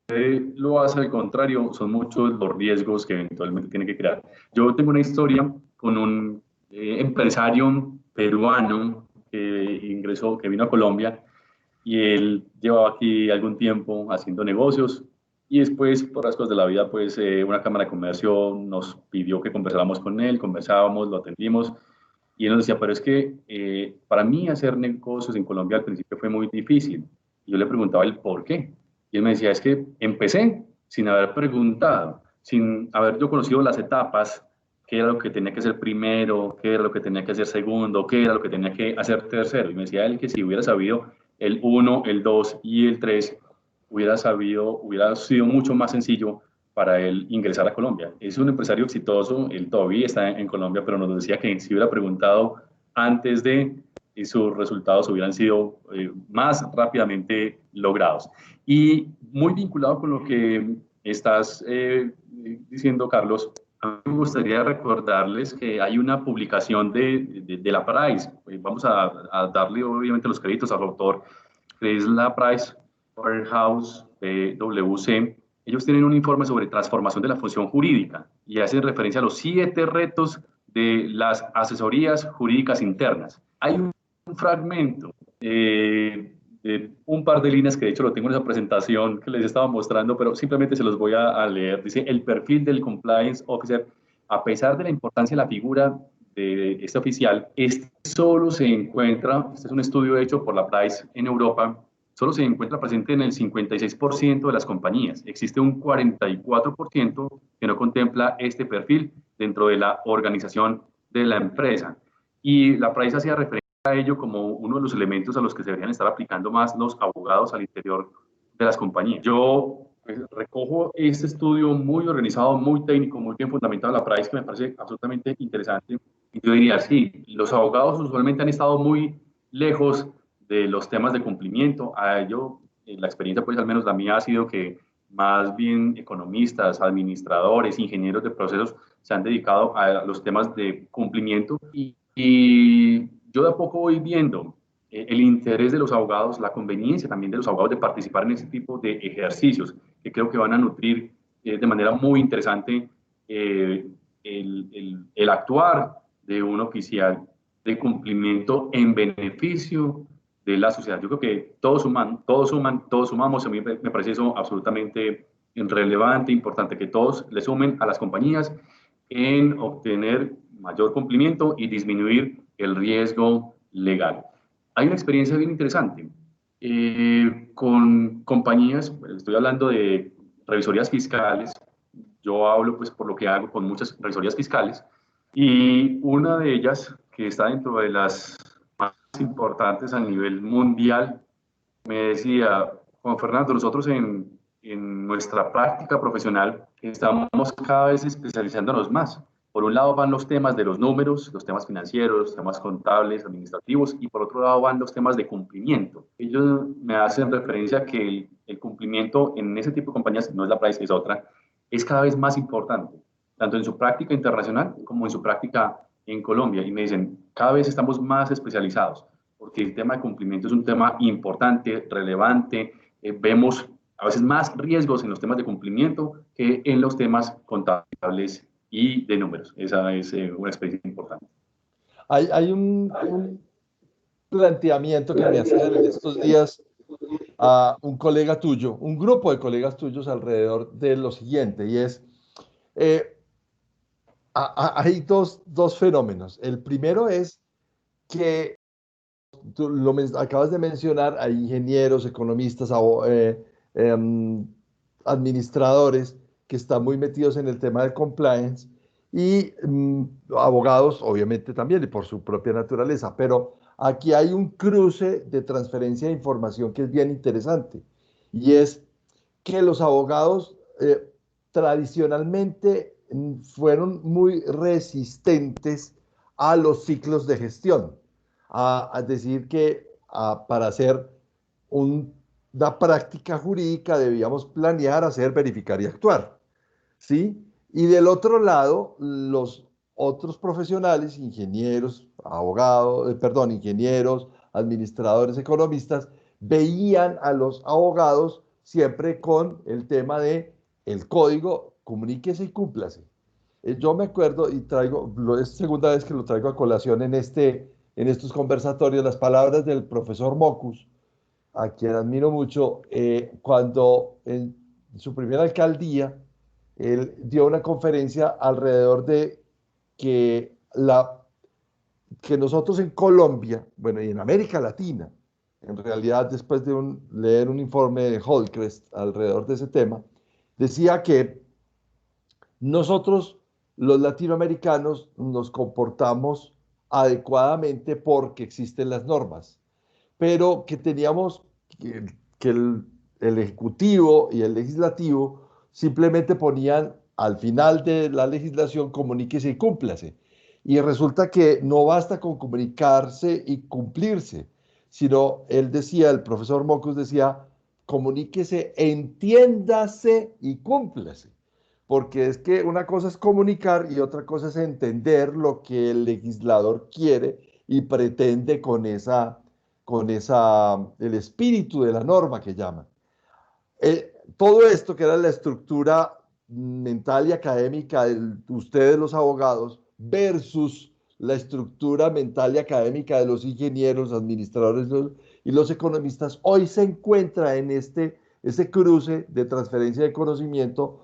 lo hace al contrario, son muchos los riesgos que eventualmente tiene que crear. Yo tengo una historia con un empresario peruano que vino a Colombia y él llevaba aquí algún tiempo haciendo negocios y después, por las cosas de la vida, pues una cámara de comercio nos pidió que conversáramos con él, conversábamos, lo atendimos y él nos decía, pero es que para mí hacer negocios en Colombia al principio fue muy difícil. Y yo le preguntaba el por qué. Y él me decía, es que empecé sin haber preguntado, sin haber yo conocido las etapas, qué era lo que tenía que hacer primero, qué era lo que tenía que hacer segundo, qué era lo que tenía que hacer tercero. Y me decía él que si hubiera sabido el 1, el 2 y el 3, hubiera sido mucho más sencillo para él ingresar a Colombia. Es un empresario exitoso, él todavía está en Colombia, pero nos decía que si hubiera preguntado antes y sus resultados hubieran sido más rápidamente logrados. Y muy vinculado con lo que estás diciendo, Carlos, a mí me gustaría recordarles que hay una publicación de la Price. Vamos a darle obviamente los créditos al autor, que es la Price Waterhouse PwC. Ellos tienen un informe sobre transformación de la función jurídica y hacen referencia a los 7 retos de las asesorías jurídicas internas. Hay un fragmento de un par de líneas que de hecho lo tengo en esa presentación que les estaba mostrando, pero simplemente se los voy a leer. Dice, el perfil del compliance officer, a pesar de la importancia de la figura de este oficial, este solo se encuentra, este es un estudio hecho por la Price en Europa, solo se encuentra presente en el 56% de las compañías. Existe un 44% que no contempla este perfil dentro de la organización de la empresa. Y la PRAIS hacía referencia a ello como uno de los elementos a los que se deberían estar aplicando más los abogados al interior de las compañías. Yo recojo este estudio muy organizado, muy técnico, muy bien fundamentado de la PRAIS, que me parece absolutamente interesante. Y yo diría, sí, los abogados usualmente han estado muy lejos de los temas de cumplimiento. A ello, la experiencia, pues al menos la mía, ha sido que más bien economistas, administradores, ingenieros de procesos se han dedicado a los temas de cumplimiento y yo de a poco voy viendo el interés de los abogados, la conveniencia también de los abogados de participar en ese tipo de ejercicios que creo que van a nutrir de manera muy interesante el actuar de un oficial de cumplimiento en beneficio de la sociedad. Yo creo que todos suman, todos suman, todos sumamos. A mí me parece eso absolutamente relevante, importante, que todos le sumen a las compañías en obtener mayor cumplimiento y disminuir el riesgo legal. Hay una experiencia bien interesante con compañías, estoy hablando de revisorías fiscales, yo hablo pues por lo que hago con muchas revisorías fiscales, y una de ellas que está dentro de las más importantes a nivel mundial, me decía, Juan Fernando, nosotros en nuestra práctica profesional estamos cada vez especializándonos más. Por un lado van los temas de los números, los temas financieros, los temas contables, administrativos, y por otro lado van los temas de cumplimiento. Ellos me hacen referencia a que el cumplimiento en ese tipo de compañías, no es la PRAIS, es otra, es cada vez más importante, tanto en su práctica internacional como en su práctica en Colombia. Y me dicen, cada vez estamos más especializados, porque el tema de cumplimiento es un tema importante, relevante. Vemos a veces más riesgos en los temas de cumplimiento que en los temas contables y de números. Esa es una experiencia importante. Hay un planteamiento que me hacían en estos días a un colega tuyo, un grupo de colegas tuyos alrededor de lo siguiente, y es, hay dos fenómenos. El primero es que tú acabas de mencionar, hay ingenieros, economistas, administradores que están muy metidos en el tema de compliance y abogados, obviamente también, y por su propia naturaleza, pero aquí hay un cruce de transferencia de información que es bien interesante, y es que los abogados tradicionalmente fueron muy resistentes a los ciclos de gestión, a decir que para hacer una práctica jurídica debíamos planear, hacer, verificar y actuar, ¿sí? Y del otro lado, los otros profesionales, ingenieros, abogados, perdón, ingenieros, administradores, economistas, veían a los abogados siempre con el tema de el código, comuníquese y cúmplase. Yo me acuerdo y traigo, es segunda vez que lo traigo a colación en estos conversatorios, las palabras del profesor Mocus, a quien admiro mucho, cuando en su primera alcaldía, él dio una conferencia alrededor de que nosotros en Colombia, bueno, y en América Latina, en realidad después de leer un informe de Holcrest alrededor de ese tema, decía que nosotros, los latinoamericanos, nos comportamos adecuadamente porque existen las normas, pero que teníamos que el Ejecutivo y el Legislativo simplemente ponían al final de la legislación comuníquese y cúmplase. Y resulta que no basta con comunicarse y cumplirse, sino él decía, el profesor Mocus decía, comuníquese, entiéndase y cúmplase. Porque es que una cosa es comunicar y otra cosa es entender lo que el legislador quiere y pretende con el espíritu de la norma que llaman. Todo esto que era la estructura mental y académica de ustedes los abogados versus la estructura mental y académica de los ingenieros, administradores y los economistas, hoy se encuentra en ese cruce de transferencia de conocimiento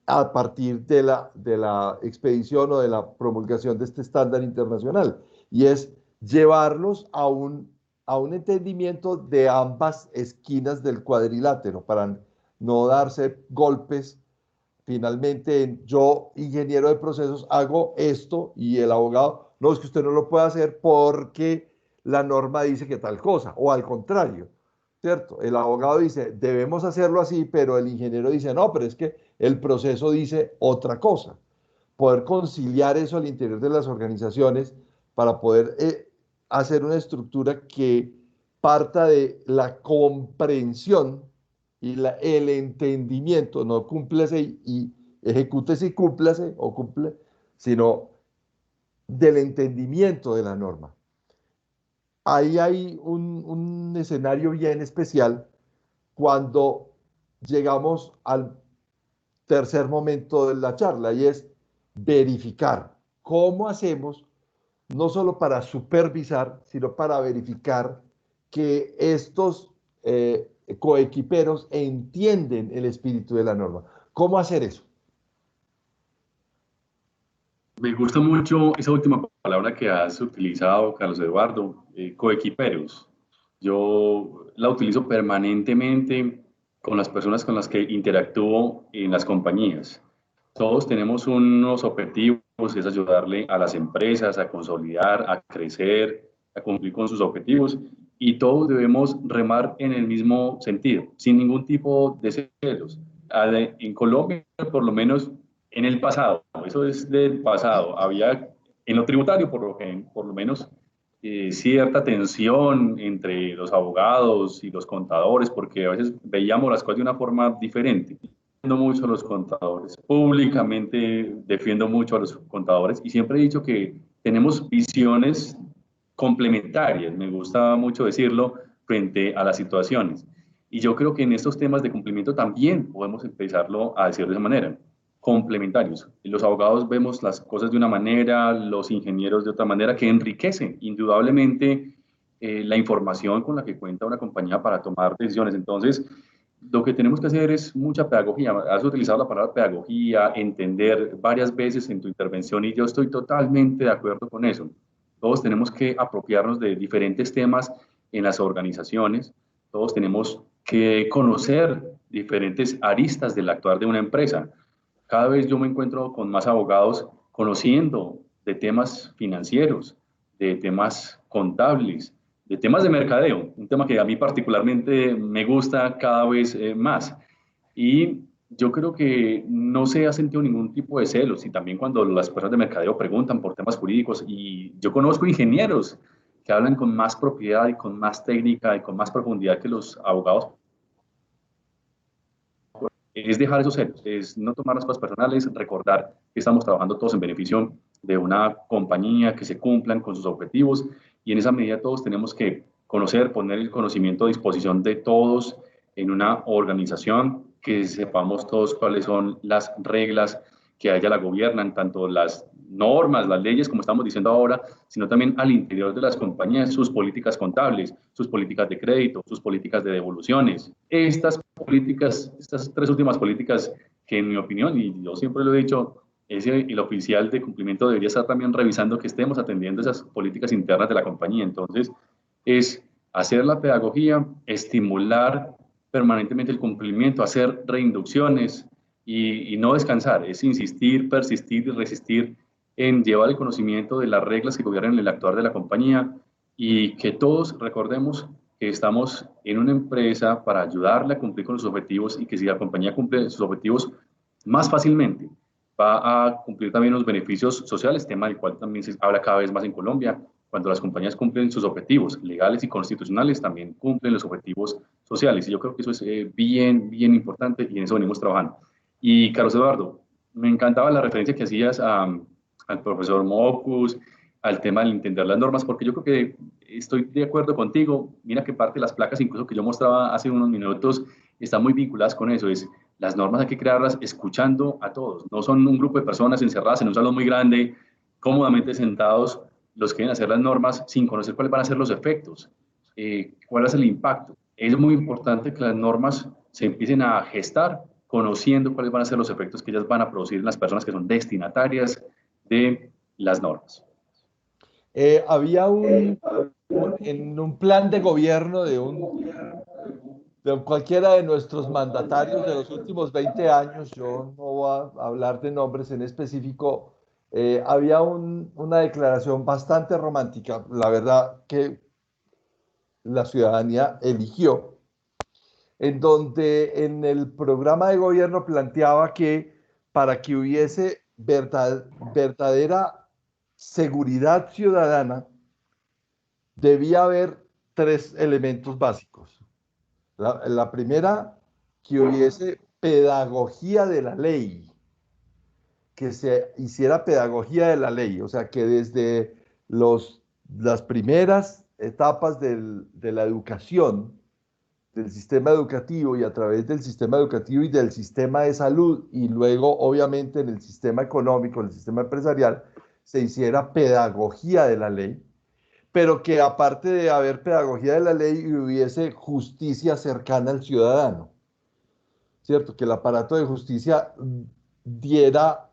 a partir de la expedición o de la promulgación de este estándar internacional, y es llevarlos a un a un entendimiento de ambas esquinas del cuadrilátero para no darse golpes. Finalmente, yo, ingeniero de procesos, hago esto y el abogado, no, es que usted no lo puede hacer porque la norma dice que tal cosa, o al contrario, ¿cierto? El abogado dice, debemos hacerlo así, pero el ingeniero dice, no, pero es que el proceso dice otra cosa. Poder conciliar eso al interior de las organizaciones para poder hacer una estructura que parta de la comprensión y el entendimiento, no cúmplese y ejecútese y cúmplase o cumple, sino del entendimiento de la norma. Ahí hay un escenario bien especial cuando llegamos al tercer momento de la charla y es verificar cómo hacemos no solo para supervisar, sino para verificar que estos coequiperos entienden el espíritu de la norma. ¿Cómo hacer eso? Me gusta mucho esa última palabra que has utilizado, Carlos Eduardo, coequiperos. Yo la utilizo permanentemente con las personas con las que interactúo en las compañías. Todos tenemos unos objetivos, es ayudarle a las empresas a consolidar, a crecer, a cumplir con sus objetivos y todos debemos remar en el mismo sentido, sin ningún tipo de celos. En Colombia, por lo menos en el pasado, eso es del pasado, había en lo tributario, por lo menos, cierta tensión entre los abogados y los contadores, porque a veces veíamos las cosas de una forma diferente. Defiendo mucho a los contadores, públicamente defiendo mucho a los contadores y siempre he dicho que tenemos visiones complementarias, me gusta mucho decirlo, frente a las situaciones. Y yo creo que en estos temas de cumplimiento también podemos empezarlo a decir de esa manera, complementarios. Los abogados vemos las cosas de una manera, los ingenieros de otra manera, que enriquecen indudablemente la información con la que cuenta una compañía para tomar decisiones. Entonces, lo que tenemos que hacer es mucha pedagogía. Has utilizado la palabra pedagogía, entender varias veces en tu intervención y yo estoy totalmente de acuerdo con eso. Todos tenemos que apropiarnos de diferentes temas en las organizaciones, todos tenemos que conocer diferentes aristas del actuar de una empresa. Cada vez yo me encuentro con más abogados conociendo de temas financieros, de temas contables, de temas de mercadeo, un tema que a mí particularmente me gusta cada vez más. Y yo creo que no se ha sentido ningún tipo de celos y también cuando las personas de mercadeo preguntan por temas jurídicos y yo conozco ingenieros que hablan con más propiedad y con más técnica y con más profundidad que los abogados. Es dejar esos celos, es no tomar las cosas personales, recordar que estamos trabajando todos en beneficio de una compañía, que se cumplan con sus objetivos y en esa medida todos tenemos que conocer, poner el conocimiento a disposición de todos en una organización, que sepamos todos cuáles son las reglas que a ella la gobiernan, tanto las normas, las leyes, como estamos diciendo ahora, sino también al interior de las compañías, sus políticas contables, sus políticas de crédito, sus políticas de devoluciones. Estas políticas, estas tres últimas políticas que en mi opinión, y yo siempre lo he dicho, el oficial de cumplimiento debería estar también revisando que estemos atendiendo esas políticas internas de la compañía. Entonces, es hacer la pedagogía, estimular permanentemente el cumplimiento, hacer reinducciones y no descansar, es insistir, persistir y resistir en llevar el conocimiento de las reglas que gobiernan el actuar de la compañía y que todos recordemos que estamos en una empresa para ayudarle a cumplir con sus objetivos y que si la compañía cumple sus objetivos más fácilmente, va a cumplir también los beneficios sociales, tema del cual también se habla cada vez más en Colombia. Cuando las compañías cumplen sus objetivos legales y constitucionales, también cumplen los objetivos sociales. Y yo creo que eso es bien importante y en eso venimos trabajando. Y Carlos Eduardo, me encantaba la referencia que hacías al profesor Mocus, al tema de entender las normas, porque yo creo que estoy de acuerdo contigo. Mira que parte de las placas, incluso que yo mostraba hace unos minutos, están muy vinculadas con eso. Es las normas hay que crearlas escuchando a todos. No son un grupo de personas encerradas en un salón muy grande, cómodamente sentados, los que deben hacer las normas sin conocer cuáles van a ser los efectos, cuál es el impacto. Es muy importante que las normas se empiecen a gestar conociendo cuáles van a ser los efectos que ellas van a producir en las personas que son destinatarias de las normas. Había en un plan de gobierno de cualquiera de nuestros mandatarios de los últimos 20 años, yo no voy a hablar de nombres en específico, había una declaración bastante romántica, la verdad, que la ciudadanía eligió, en donde en el programa de gobierno planteaba que para que hubiese verdadera seguridad ciudadana, debía haber tres elementos básicos. La primera, que hubiese pedagogía de la ley, que se hiciera pedagogía de la ley, o sea, que desde las primeras etapas de la educación, del sistema educativo y a través del sistema educativo y del sistema de salud y luego obviamente en el sistema económico, en el sistema empresarial, se hiciera pedagogía de la ley, pero que aparte de haber pedagogía de la ley hubiese justicia cercana al ciudadano, ¿cierto? Que el aparato de justicia diera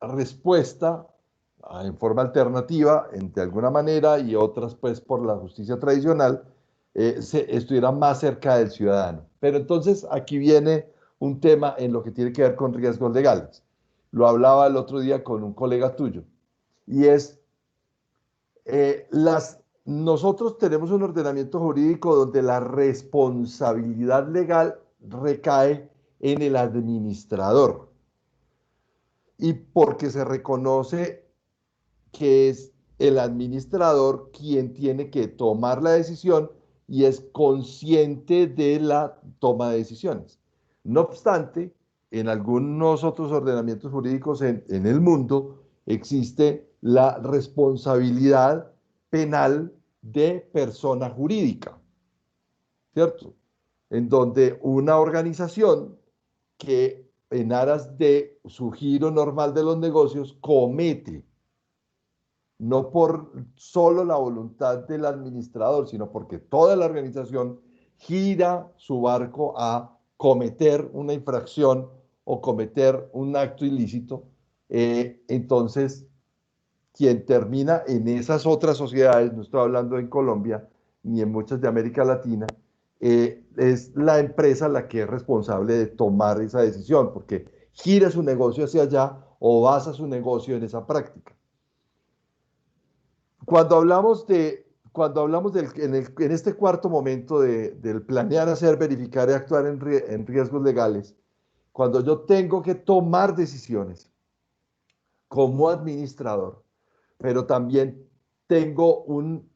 respuesta en forma alternativa, de alguna manera, y otras pues por la justicia tradicional, estuviera más cerca del ciudadano. Pero entonces aquí viene un tema en lo que tiene que ver con riesgos legales. Lo hablaba el otro día con un colega tuyo, y es nosotros tenemos un ordenamiento jurídico donde la responsabilidad legal recae en el administrador y porque se reconoce que es el administrador quien tiene que tomar la decisión y es consciente de la toma de decisiones. No obstante, en algunos otros ordenamientos jurídicos en el mundo existe la responsabilidad penal de persona jurídica, ¿cierto? En donde una organización que en aras de su giro normal de los negocios comete, no por solo la voluntad del administrador, sino porque toda la organización gira su barco a cometer una infracción o cometer un acto ilícito, entonces quien termina en esas otras sociedades, no estoy hablando en Colombia ni en muchas de América Latina, es la empresa la que es responsable de tomar esa decisión, porque gira su negocio hacia allá o basa su negocio en esa práctica. Cuando hablamos en este cuarto momento del planear, hacer, verificar y actuar en riesgos legales, cuando yo tengo que tomar decisiones como administrador, pero también tengo un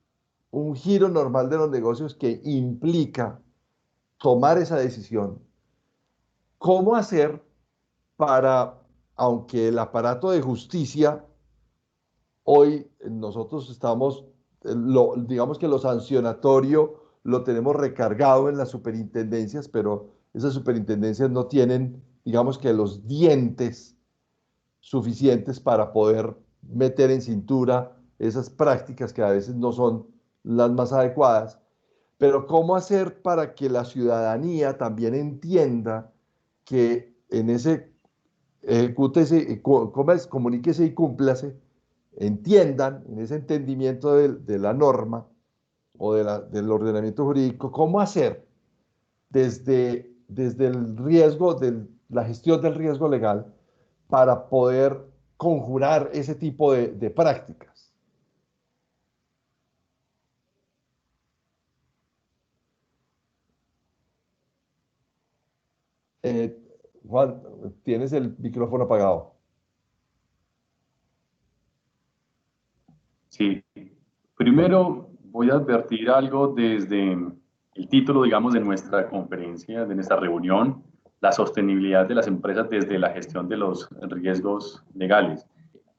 giro normal de los negocios que implica tomar esa decisión. ¿Cómo hacer para, aunque el aparato de justicia, hoy nosotros estamos, digamos que lo sancionatorio lo tenemos recargado en las superintendencias, pero esas superintendencias no tienen, digamos que los dientes suficientes para poder meter en cintura esas prácticas que a veces no son las más adecuadas, pero ¿cómo hacer para que la ciudadanía también entienda que en ese ejecútese, comuníquese y cúmplase, entiendan en ese entendimiento de la norma o del ordenamiento jurídico, cómo hacer desde el riesgo, la gestión del riesgo legal, para poder conjurar ese tipo de prácticas? Eh, Juan, tienes el micrófono apagado. Sí, primero voy a advertir algo desde el título, digamos, de nuestra conferencia, de nuestra reunión, la sostenibilidad de las empresas desde la gestión de los riesgos legales.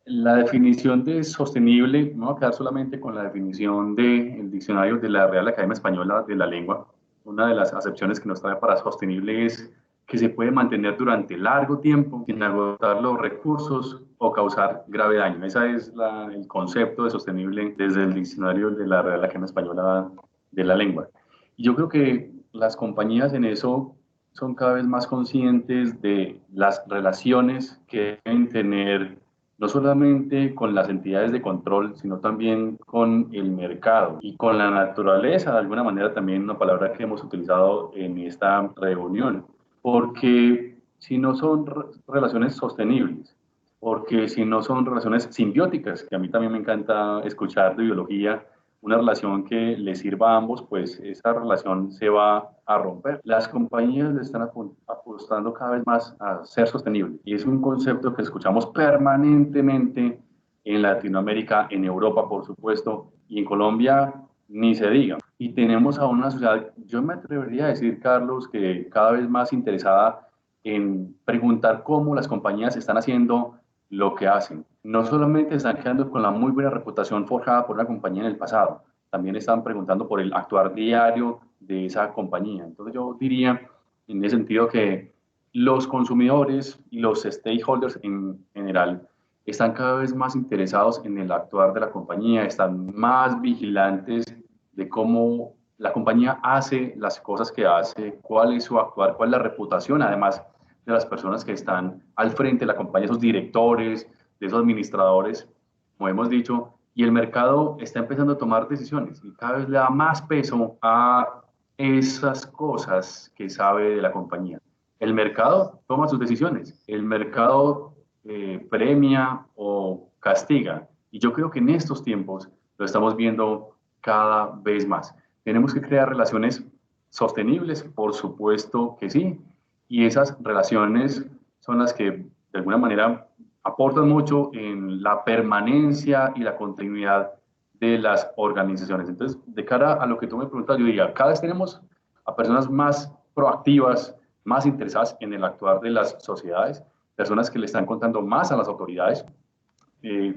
La definición de sostenible, no va a quedar solamente con la definición del diccionario de la Real Academia Española de la Lengua. Una de las acepciones que nos trae para sostenible es que se puede mantener durante largo tiempo sin agotar los recursos o causar grave daño. Ese es el concepto de sostenible desde el diccionario de la Real Academia Española de la Lengua. Y yo creo que las compañías en eso son cada vez más conscientes de las relaciones que deben tener no solamente con las entidades de control, sino también con el mercado y con la naturaleza, de alguna manera también una palabra que hemos utilizado en esta reunión, porque si no son relaciones sostenibles, porque si no son relaciones simbióticas, que a mí también me encanta escuchar de biología, una relación que le sirva a ambos, pues esa relación se va a romper. Las compañías le están apostando cada vez más a ser sostenibles y es un concepto que escuchamos permanentemente en Latinoamérica, en Europa, por supuesto, y en Colombia ni se diga. Y tenemos a una sociedad, yo me atrevería a decir, Carlos, que cada vez más interesada en preguntar cómo las compañías están haciendo lo que hacen. No solamente están quedando con la muy buena reputación forjada por una compañía en el pasado, también están preguntando por el actuar diario de esa compañía. Entonces yo diría en ese sentido que los consumidores y los stakeholders en general están cada vez más interesados en el actuar de la compañía, están más vigilantes de cómo la compañía hace las cosas que hace, cuál es su actuar, cuál es la reputación, además de las personas que están al frente de la compañía, esos directores, de esos administradores, como hemos dicho, y el mercado está empezando a tomar decisiones y cada vez le da más peso a esas cosas que sabe de la compañía. El mercado toma sus decisiones, el mercado premia o castiga, y yo creo que en estos tiempos lo estamos viendo cada vez más. Tenemos que crear relaciones sostenibles, por supuesto que sí, y esas relaciones son las que de alguna manera aportan mucho en la permanencia y la continuidad de las organizaciones. Entonces, de cara a lo que tú me preguntas, yo diría, cada vez tenemos a personas más proactivas, más interesadas en el actuar de las sociedades, personas que le están contando más a las autoridades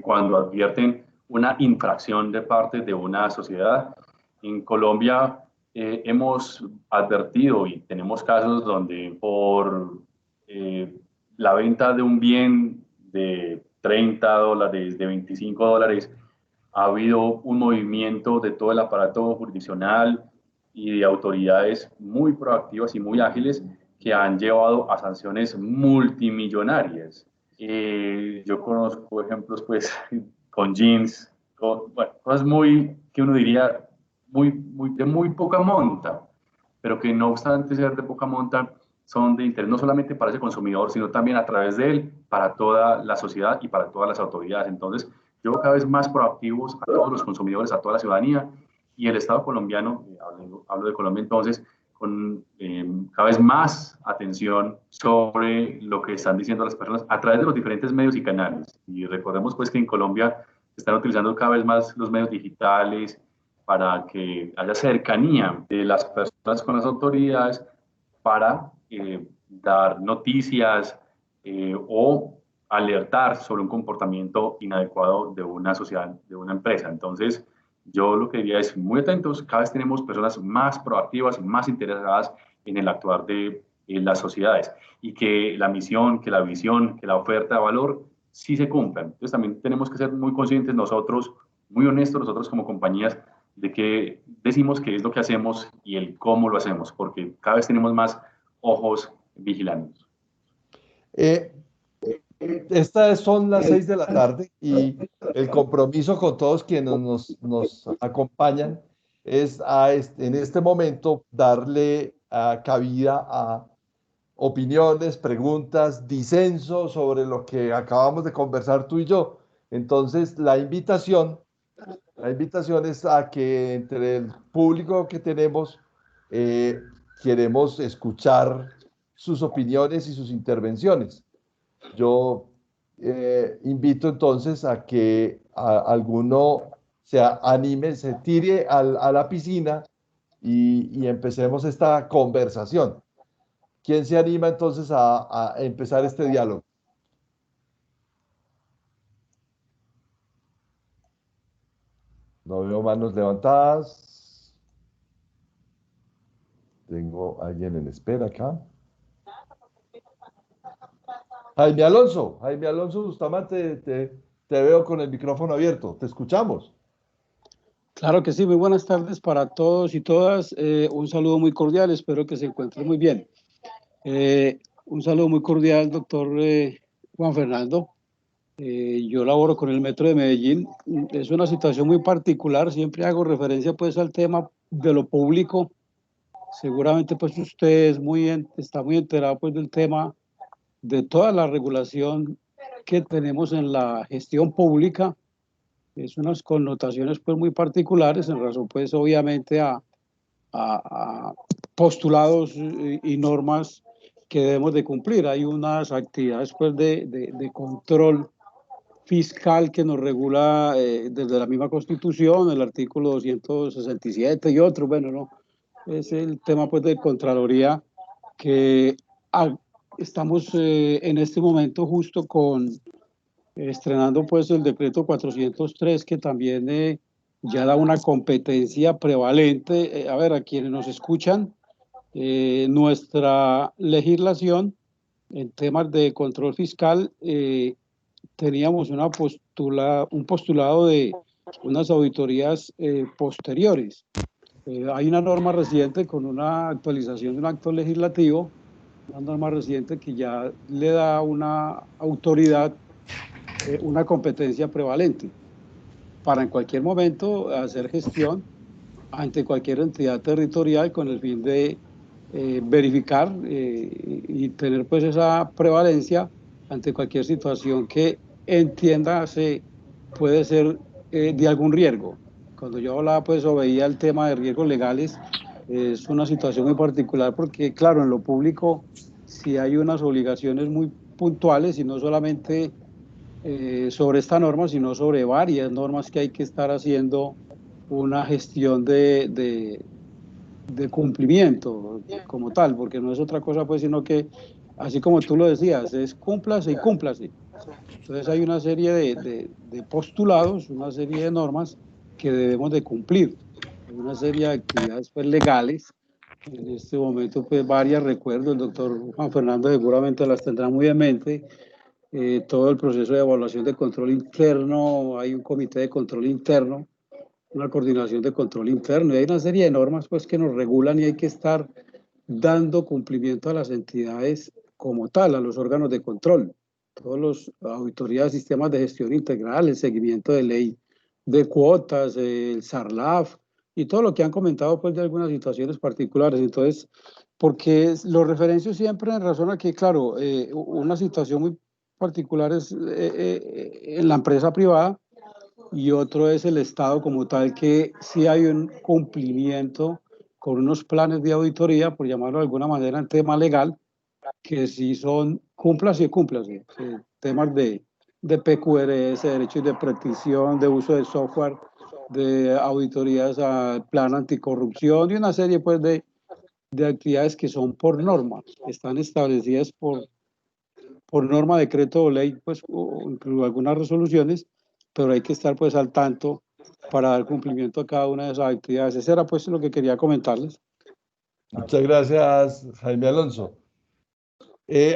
cuando advierten una infracción de parte de una sociedad. En Colombia hemos advertido y tenemos casos donde por la venta de un bien de $30, de $25, ha habido un movimiento de todo el aparato jurisdiccional y de autoridades muy proactivas y muy ágiles que han llevado a sanciones multimillonarias. Yo conozco ejemplos, pues, con jeans, bueno, cosas muy, que uno diría, de muy poca monta, pero que no obstante ser de poca monta, son de interés no solamente para ese consumidor, sino también a través de él, para toda la sociedad y para todas las autoridades. Entonces, yo cada vez más proactivos a todos los consumidores, a toda la ciudadanía, y el Estado colombiano, hablo de Colombia entonces, con cada vez más atención sobre lo que están diciendo las personas a través de los diferentes medios y canales. Y recordemos pues que en Colombia se están utilizando cada vez más los medios digitales para que haya cercanía de las personas con las autoridades para dar noticias o alertar sobre un comportamiento inadecuado de una sociedad, de una empresa. Entonces, yo lo que diría es muy atentos, cada vez tenemos personas más proactivas, más interesadas en el actuar de las sociedades y que la misión, que la visión, que la oferta de valor sí se cumplan. Entonces también tenemos que ser muy conscientes nosotros, muy honestos nosotros como compañías, de qué decimos que es lo que hacemos y el cómo lo hacemos, porque cada vez tenemos más ojos vigilando. Estas son las 6 de la tarde y el compromiso con todos quienes nos acompañan es en este momento darle cabida a opiniones, preguntas, disensos sobre lo que acabamos de conversar tú y yo. Entonces, la invitación es a que entre el público que tenemos queremos escuchar sus opiniones y sus intervenciones. Yo invito entonces a que alguno se anime, se tire a la piscina y empecemos esta conversación. ¿Quién se anima entonces a empezar este diálogo? No veo manos levantadas. Tengo a alguien en espera acá. Jaime Alonso Bustamante, te veo con el micrófono abierto. Te escuchamos. Claro que sí, muy buenas tardes para todos y todas. Un saludo muy cordial, espero que se encuentren muy bien. Un saludo muy cordial, doctor Juan Fernando. Yo laboro con el Metro de Medellín. Es una situación muy particular. Siempre hago referencia pues al tema de lo público. Seguramente pues usted está muy enterado pues del tema de toda la regulación que tenemos en la gestión pública. Es unas connotaciones pues muy particulares en razón pues obviamente a postulados y normas que debemos de cumplir. Hay unas actividades pues de control fiscal que nos regula desde la misma Constitución, el artículo 267 y otros, bueno, no, es el tema pues de Contraloría que estamos en este momento justo estrenando pues el decreto 403 que también ya da una competencia prevalente. A ver, a quienes nos escuchan, nuestra legislación en temas de control fiscal, teníamos un postulado de unas auditorías posteriores. Hay una norma reciente con una actualización de un acto legislativo, una norma reciente que ya le da una autoridad, una competencia prevalente para en cualquier momento hacer gestión ante cualquier entidad territorial con el fin de verificar y tener pues esa prevalencia ante cualquier situación que entienda se puede ser de algún riesgo. Cuando yo hablaba pues o veía el tema de riesgos legales, es una situación muy particular porque claro, en lo público sí hay unas obligaciones muy puntuales y no solamente sobre esta norma, sino sobre varias normas que hay que estar haciendo una gestión de cumplimiento como tal, porque no es otra cosa pues, sino que, así como tú lo decías, es cúmplase y cúmplase. Entonces hay una serie de postulados, una serie de normas que debemos de cumplir. Hay una serie de actividades pues, legales. En este momento, pues varias recuerdo, el doctor Juan Fernando seguramente las tendrá muy en mente. Todo el proceso de evaluación de control interno, hay un comité de control interno, una coordinación de control interno, y hay una serie de normas pues, que nos regulan y hay que estar dando cumplimiento a las entidades como tal, a los órganos de control, todos los auditorías de sistemas de gestión integral, el seguimiento de ley de cuotas, el SARLAF, y todo lo que han comentado pues, de algunas situaciones particulares. Entonces, porque lo referencio siempre en razón a que, claro, una situación muy particular es en la empresa privada, y otro es el Estado como tal, que sí hay un cumplimiento con unos planes de auditoría, por llamarlo de alguna manera, en tema legal, que sí son cúmplase y cúmplase. Temas de PQRS, derechos de protección, de uso de software, de auditorías al plan anticorrupción y una serie pues, de actividades que son por norma, están establecidas por norma, decreto o ley, pues, o incluso algunas resoluciones, pero hay que estar pues al tanto para dar cumplimiento a cada una de esas actividades. Eso era pues lo que quería comentarles. Muchas gracias, Jaime Alonso.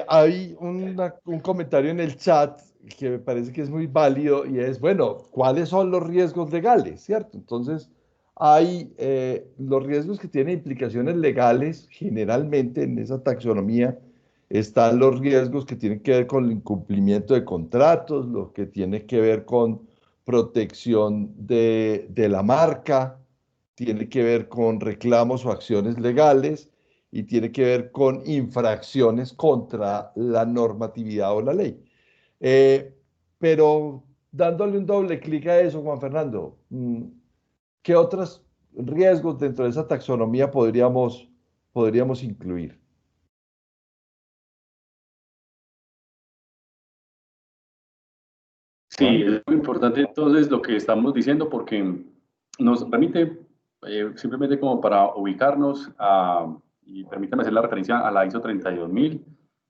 Hay un comentario en el chat que me parece que es muy válido y es, bueno, ¿cuáles son los riesgos legales? ¿Cierto? Entonces, hay los riesgos que tienen implicaciones legales, generalmente en esa taxonomía están los riesgos que tienen que ver con el incumplimiento de contratos, lo que tiene que ver con protección de la marca, tiene que ver con reclamos o acciones legales y tiene que ver con infracciones contra la normatividad o la ley. Pero dándole un doble clic a eso, Juan Fernando, ¿qué otros riesgos dentro de esa taxonomía podríamos incluir? Sí, es muy importante entonces lo que estamos diciendo porque nos permite simplemente como para ubicarnos y permítame hacer la referencia a la ISO 32000,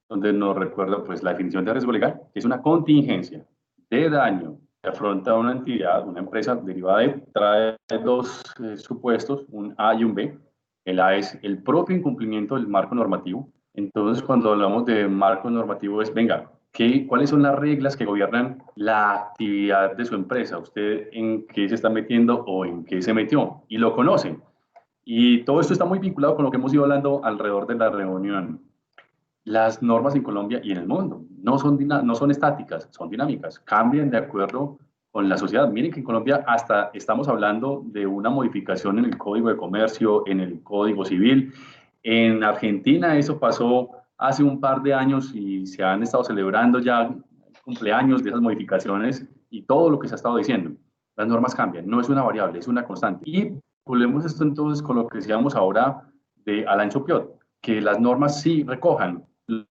donde nos recuerda pues la definición de riesgo legal, que es una contingencia de daño que afronta una entidad, una empresa derivada trae dos supuestos, un A y un B. El A es el propio incumplimiento del marco normativo. Entonces, cuando hablamos de marco normativo es, venga, ¿cuáles son las reglas que gobiernan la actividad de su empresa? ¿Usted en qué se está metiendo o en qué se metió? Y lo conocen. Y todo esto está muy vinculado con lo que hemos ido hablando alrededor de la reunión. las normas en Colombia y en el mundo no son estáticas, son dinámicas, cambian de acuerdo con la sociedad. Miren que en Colombia hasta estamos hablando de una modificación en el Código de Comercio, en el Código Civil. En Argentina eso pasó hace un par de años y se han estado celebrando ya cumpleaños de esas modificaciones y todo lo que se ha estado diciendo. Las normas cambian, no es una variable, es una constante. Y volvemos esto entonces con lo que decíamos ahora de Alain Chopiot, que las normas sí recojan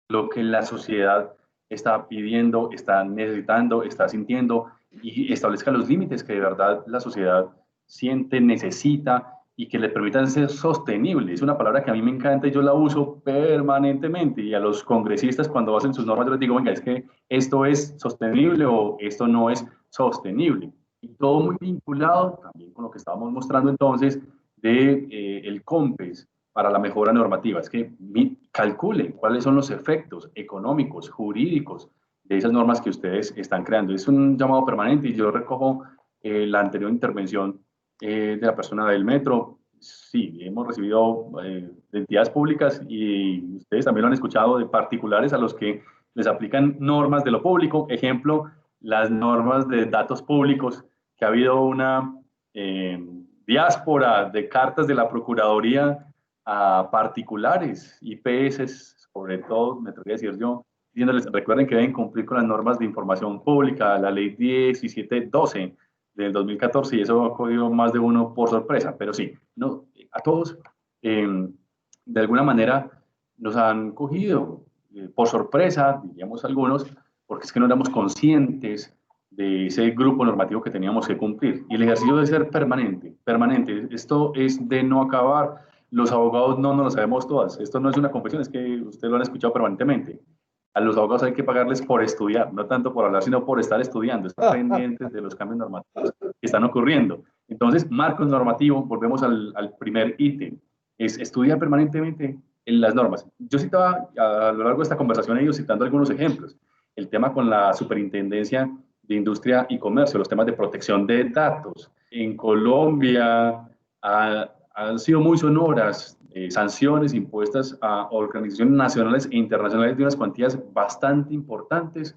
lo que la sociedad está pidiendo, está necesitando, está sintiendo y establezca los límites que de verdad la sociedad siente, necesita y que le permitan ser sostenible. Es una palabra que a mí me encanta y yo la uso permanentemente, y a los congresistas cuando hacen sus normas yo les digo, venga, es que esto es sostenible o esto no es sostenible. Y todo muy vinculado también con lo que estábamos mostrando entonces de el COMPES para la mejora normativa. Es que calculen cuáles son los efectos económicos, jurídicos de esas normas que ustedes están creando. Es un llamado permanente y yo recojo la anterior intervención de la persona del metro. Sí, hemos recibido de entidades públicas y ustedes también lo han escuchado de particulares a los que les aplican normas de lo público. Ejemplo, las normas de datos públicos, que ha habido una diáspora de cartas de la Procuraduría a particulares, IPS, sobre todo, me atrevería a decir yo, diciéndoles, recuerden que deben cumplir con las normas de información pública, la ley 1712 del 2014, y eso ha cogido más de uno por sorpresa, pero sí, no, a todos, de alguna manera, nos han cogido por sorpresa, diríamos algunos, porque es que no éramos conscientes de ese grupo normativo que teníamos que cumplir. Y el ejercicio debe ser permanente, permanente. Esto es de no acabar. Los abogados no nos lo sabemos todas. Esto no es una confesión, es que ustedes lo han escuchado permanentemente. A los abogados hay que pagarles por estudiar, no tanto por hablar, sino por estar estudiando, estar pendientes de los cambios normativos que están ocurriendo. Entonces, marcos normativos, volvemos al primer ítem, es estudiar permanentemente en las normas. Yo citaba a lo largo de esta conversación, he ido citando algunos ejemplos. El tema con la Superintendencia de Industria y Comercio, los temas de protección de datos. En Colombia han sido muy sonoras sanciones impuestas a organizaciones nacionales e internacionales de unas cuantías bastante importantes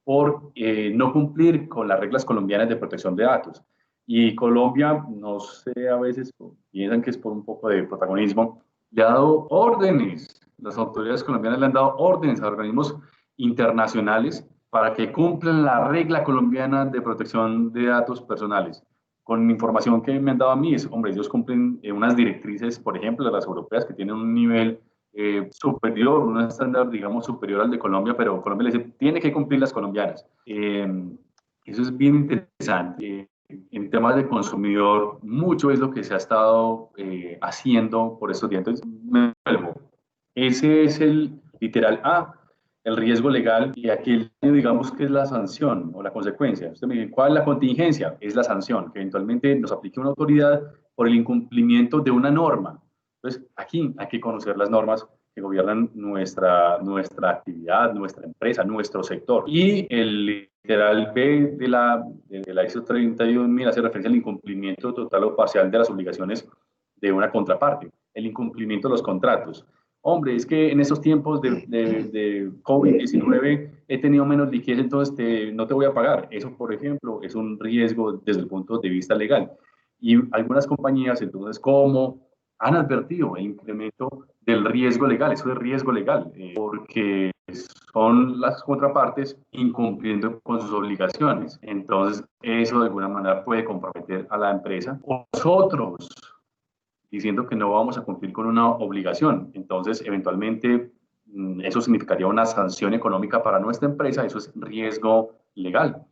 por no cumplir con las reglas colombianas de protección de datos. Y Colombia, no sé, a veces piensan que es por un poco de protagonismo, le ha dado órdenes, las autoridades colombianas le han dado órdenes a organismos internacionales para que cumplan la regla colombiana de protección de datos personales. Con información que me han dado a mí, hombre, ellos cumplen unas directrices, por ejemplo, de las europeas, que tienen un nivel superior, un estándar, digamos, superior al de Colombia, pero Colombia le dice, tiene que cumplir las colombianas. Eso es bien interesante. En temas de consumidor, mucho es lo que se ha estado haciendo por estos días. Entonces, me vuelvo. Ese es el literal A, el riesgo legal, y aquí digamos que es la sanción o la consecuencia. Usted me dice, ¿cuál es la contingencia? Es la sanción, que eventualmente nos aplique una autoridad por el incumplimiento de una norma. Entonces, aquí hay que conocer las normas que gobiernan nuestra actividad, nuestra empresa, nuestro sector. Y el literal B de la ISO 31000 hace referencia al incumplimiento total o parcial de las obligaciones de una contraparte, el incumplimiento de los contratos. Hombre, es que en estos tiempos de COVID-19 he tenido menos liquidez, entonces no te voy a pagar. Eso, por ejemplo, es un riesgo desde el punto de vista legal. Y algunas compañías, entonces, ¿cómo han advertido el incremento del riesgo legal? Eso es riesgo legal, porque son las contrapartes incumpliendo con sus obligaciones. Entonces, eso de alguna manera puede comprometer a la empresa. Nosotros, diciendo que no vamos a cumplir con una obligación. Entonces, eventualmente, eso significaría una sanción económica para nuestra empresa, eso es riesgo legal.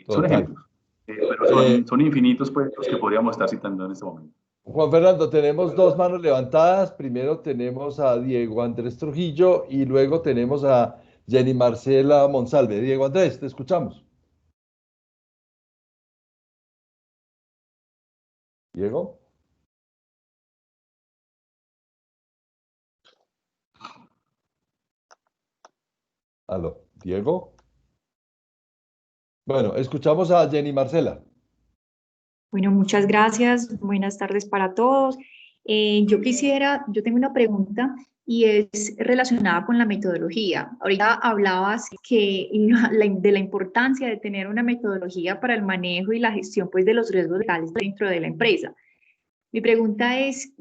Son ejemplos, pero son infinitos pues, los que podríamos estar citando en este momento. Juan Fernando, tenemos dos manos levantadas. Primero tenemos a Diego Andrés Trujillo y luego tenemos a Jenny Marcela Monsalve. Diego Andrés, te escuchamos. Diego. Aló, Diego. Bueno, escuchamos a Jenny Marcela. Bueno, muchas gracias. Buenas tardes para todos. Yo tengo una pregunta y es relacionada con la metodología. Ahorita hablabas de la importancia de tener una metodología para el manejo y la gestión pues, de los riesgos legales dentro de la empresa. Mi pregunta es,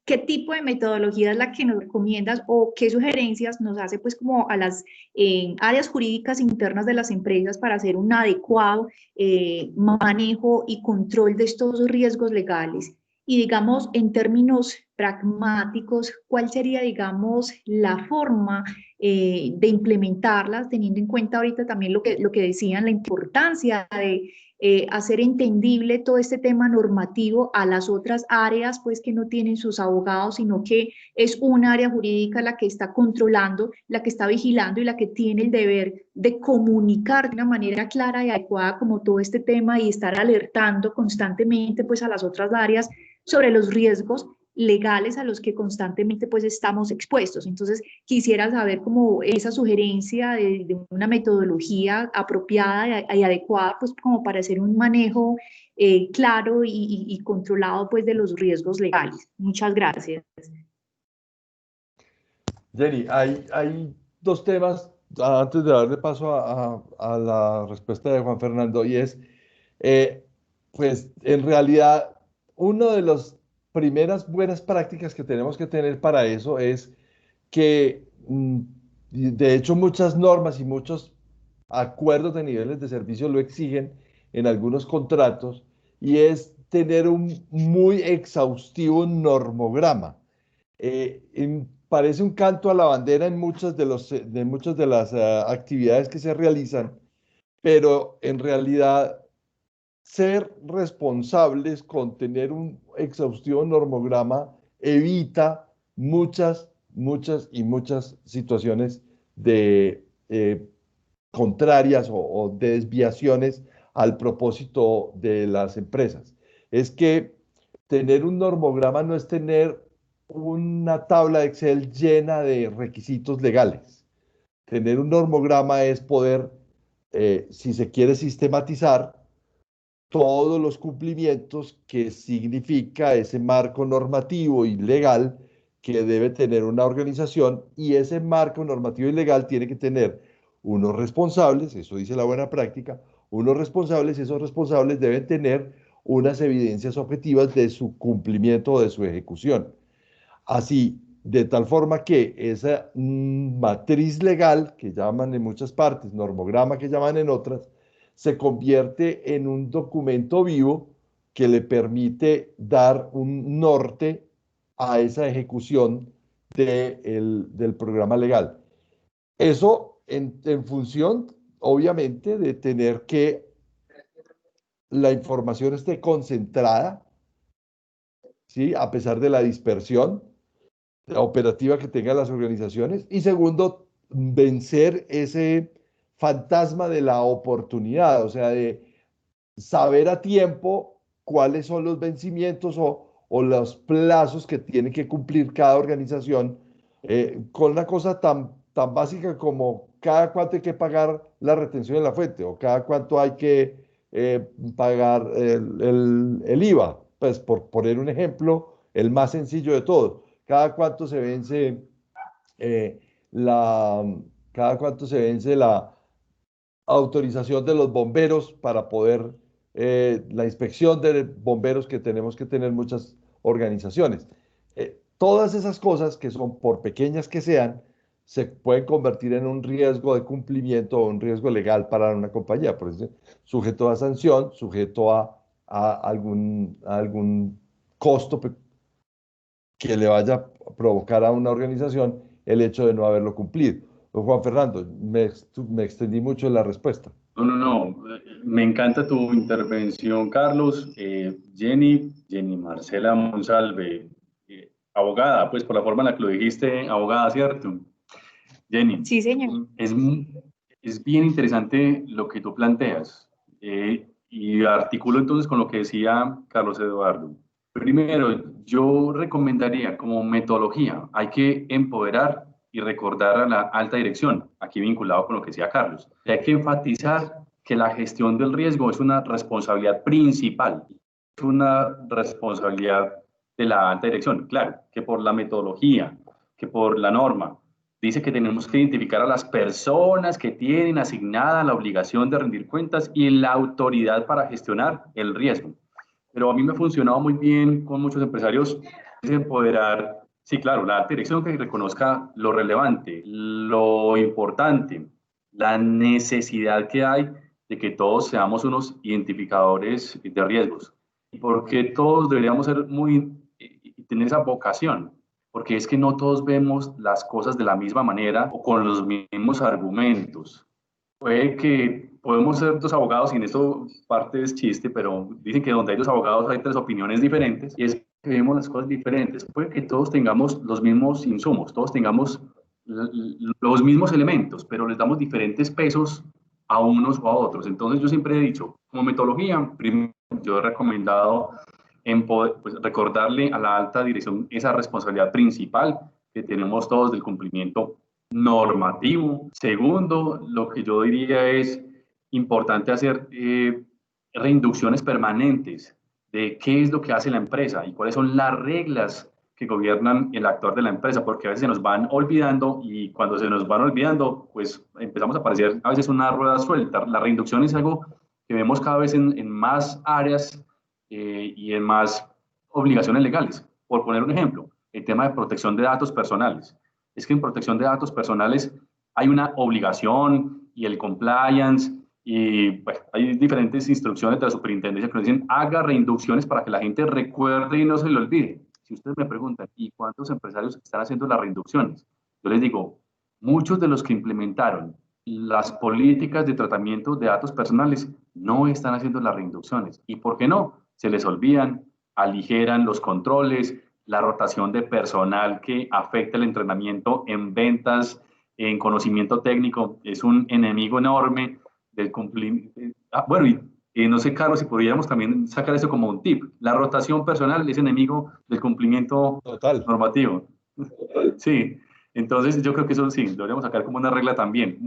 ¿qué tipo de metodología es la que nos recomiendas o qué sugerencias nos hace pues como a las áreas jurídicas internas de las empresas para hacer un adecuado manejo y control de estos riesgos legales? Y digamos, en términos pragmáticos, ¿cuál sería, digamos, la forma de implementarlas, teniendo en cuenta ahorita también lo que decían, la importancia de hacer entendible todo este tema normativo a las otras áreas, pues que no tienen sus abogados, sino que es un área jurídica la que está controlando, la que está vigilando y la que tiene el deber de comunicar de una manera clara y adecuada como todo este tema y estar alertando constantemente pues a las otras áreas sobre los riesgos legales a los que constantemente pues estamos expuestos. Entonces quisiera saber como esa sugerencia de una metodología apropiada y adecuada pues como para hacer un manejo claro y controlado pues de los riesgos legales. Muchas gracias. Jenny, hay dos temas antes de darle paso a la respuesta de Juan Fernando y es, pues en realidad, una de las primeras buenas prácticas que tenemos que tener para eso es que, de hecho, muchas normas y muchos acuerdos de niveles de servicio lo exigen en algunos contratos, y es tener un muy exhaustivo normograma. Parece un canto a la bandera en muchas de las actividades que se realizan, pero en realidad ser responsables con tener un exhaustivo normograma evita muchas situaciones de contrarias o de desviaciones al propósito de las empresas. Es que tener un normograma no es tener una tabla de Excel llena de requisitos legales. Tener un normograma es poder, si se quiere sistematizar, todos los cumplimientos que significa ese marco normativo y legal que debe tener una organización, y ese marco normativo y legal tiene que tener unos responsables, eso dice la buena práctica, unos responsables, y esos responsables deben tener unas evidencias objetivas de su cumplimiento o de su ejecución. Así, de tal forma que esa matriz legal, que llaman en muchas partes, normograma que llaman en otras, se convierte en un documento vivo que le permite dar un norte a esa ejecución del programa legal. Eso en función, obviamente, de tener que la información esté concentrada, ¿sí? A pesar de la dispersión operativa que tengan las organizaciones. Y segundo, vencer ese fantasma de la oportunidad, o sea, de saber a tiempo cuáles son los vencimientos o los plazos que tiene que cumplir cada organización, con una cosa tan básica como cada cuánto hay que pagar la retención en la fuente o cada cuánto hay que pagar el IVA, pues por poner un ejemplo, el más sencillo de todos. Cada cuánto se vence la autorización de los bomberos para poder, la inspección de bomberos que tenemos que tener muchas organizaciones. Todas esas cosas, que son por pequeñas que sean, se pueden convertir en un riesgo de cumplimiento o un riesgo legal para una compañía, por eso, sujeto a sanción, sujeto a algún costo que le vaya a provocar a una organización el hecho de no haberlo cumplido. Juan Fernando, me extendí mucho en la respuesta. No. Me encanta tu intervención, Carlos. Jenny Marcela Monsalve, abogada, pues por la forma en la que lo dijiste, abogada, ¿cierto? Jenny. Sí, señor. Es bien interesante lo que tú planteas. Y articulo entonces con lo que decía Carlos Eduardo. Primero, yo recomendaría como metodología, hay que empoderar y recordar a la alta dirección, aquí vinculado con lo que decía Carlos. Hay que enfatizar que la gestión del riesgo es una responsabilidad principal, es una responsabilidad de la alta dirección. Claro, que por la metodología, que por la norma dice que tenemos que identificar a las personas que tienen asignada la obligación de rendir cuentas y la autoridad para gestionar el riesgo. Pero a mí me ha funcionado muy bien con muchos empresarios, es empoderar, sí, claro, la dirección que reconozca lo relevante, lo importante, la necesidad que hay de que todos seamos unos identificadores de riesgos. Y porque todos deberíamos ser tener esa vocación, porque es que no todos vemos las cosas de la misma manera o con los mismos argumentos. Puede que podemos ser dos abogados, y en esto parte es chiste, pero dicen que donde hay dos abogados hay tres opiniones diferentes, y es que vemos las cosas diferentes. Puede que todos tengamos los mismos insumos, todos tengamos los mismos elementos, pero les damos diferentes pesos a unos o a otros. Entonces yo siempre he dicho, como metodología, primero yo he recomendado pues, recordarle a la alta dirección esa responsabilidad principal que tenemos todos del cumplimiento normativo. Segundo, lo que yo diría es importante hacer reinducciones permanentes de qué es lo que hace la empresa y cuáles son las reglas que gobiernan el actuar de la empresa, porque a veces se nos van olvidando, y cuando se nos van olvidando, pues empezamos a parecer a veces una rueda suelta. La reinducción es algo que vemos cada vez en más áreas y en más obligaciones legales. Por poner un ejemplo, el tema de protección de datos personales. Es que en protección de datos personales hay una obligación y el compliance, y bueno, hay diferentes instrucciones de la superintendencia que nos dicen haga reinducciones para que la gente recuerde y no se le olvide. Si ustedes me preguntan, ¿y cuántos empresarios están haciendo las reinducciones? Yo les digo, muchos de los que implementaron las políticas de tratamiento de datos personales no están haciendo las reinducciones. ¿Y por qué no? Se les olvidan, aligeran los controles, la rotación de personal que afecta el entrenamiento en ventas, en conocimiento técnico, es un enemigo enorme del cumplimiento. Bueno, y no sé, Carlos, si podríamos también sacar eso como un tip. La rotación personal es enemigo del cumplimiento Total. normativo. Sí, entonces yo creo que eso sí, lo deberíamos sacar como una regla también.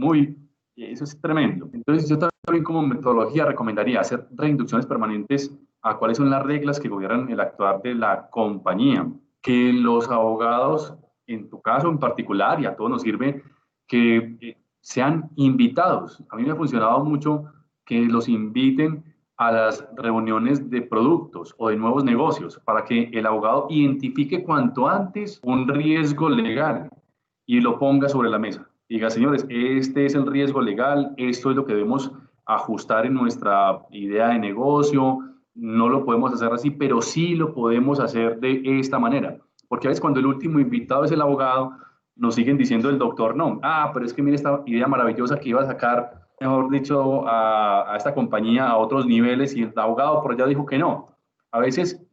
Eso es tremendo. Entonces yo también como metodología recomendaría hacer reinducciones permanentes a cuáles son las reglas que gobiernan el actuar de la compañía. Que los abogados, en tu caso en particular, y a todos nos sirve, que sean invitados. A mí me ha funcionado mucho que los inviten a las reuniones de productos o de nuevos negocios para que el abogado identifique cuanto antes un riesgo legal y lo ponga sobre la mesa. Diga, señores, este es el riesgo legal, esto es lo que debemos ajustar en nuestra idea de negocio, no lo podemos hacer así, pero sí lo podemos hacer de esta manera. Porque a veces cuando el último invitado es el abogado, nos siguen diciendo el doctor no. Pero es que mire esta idea maravillosa que iba a sacar, mejor dicho, a esta compañía a otros niveles, y el abogado por allá dijo que no. A veces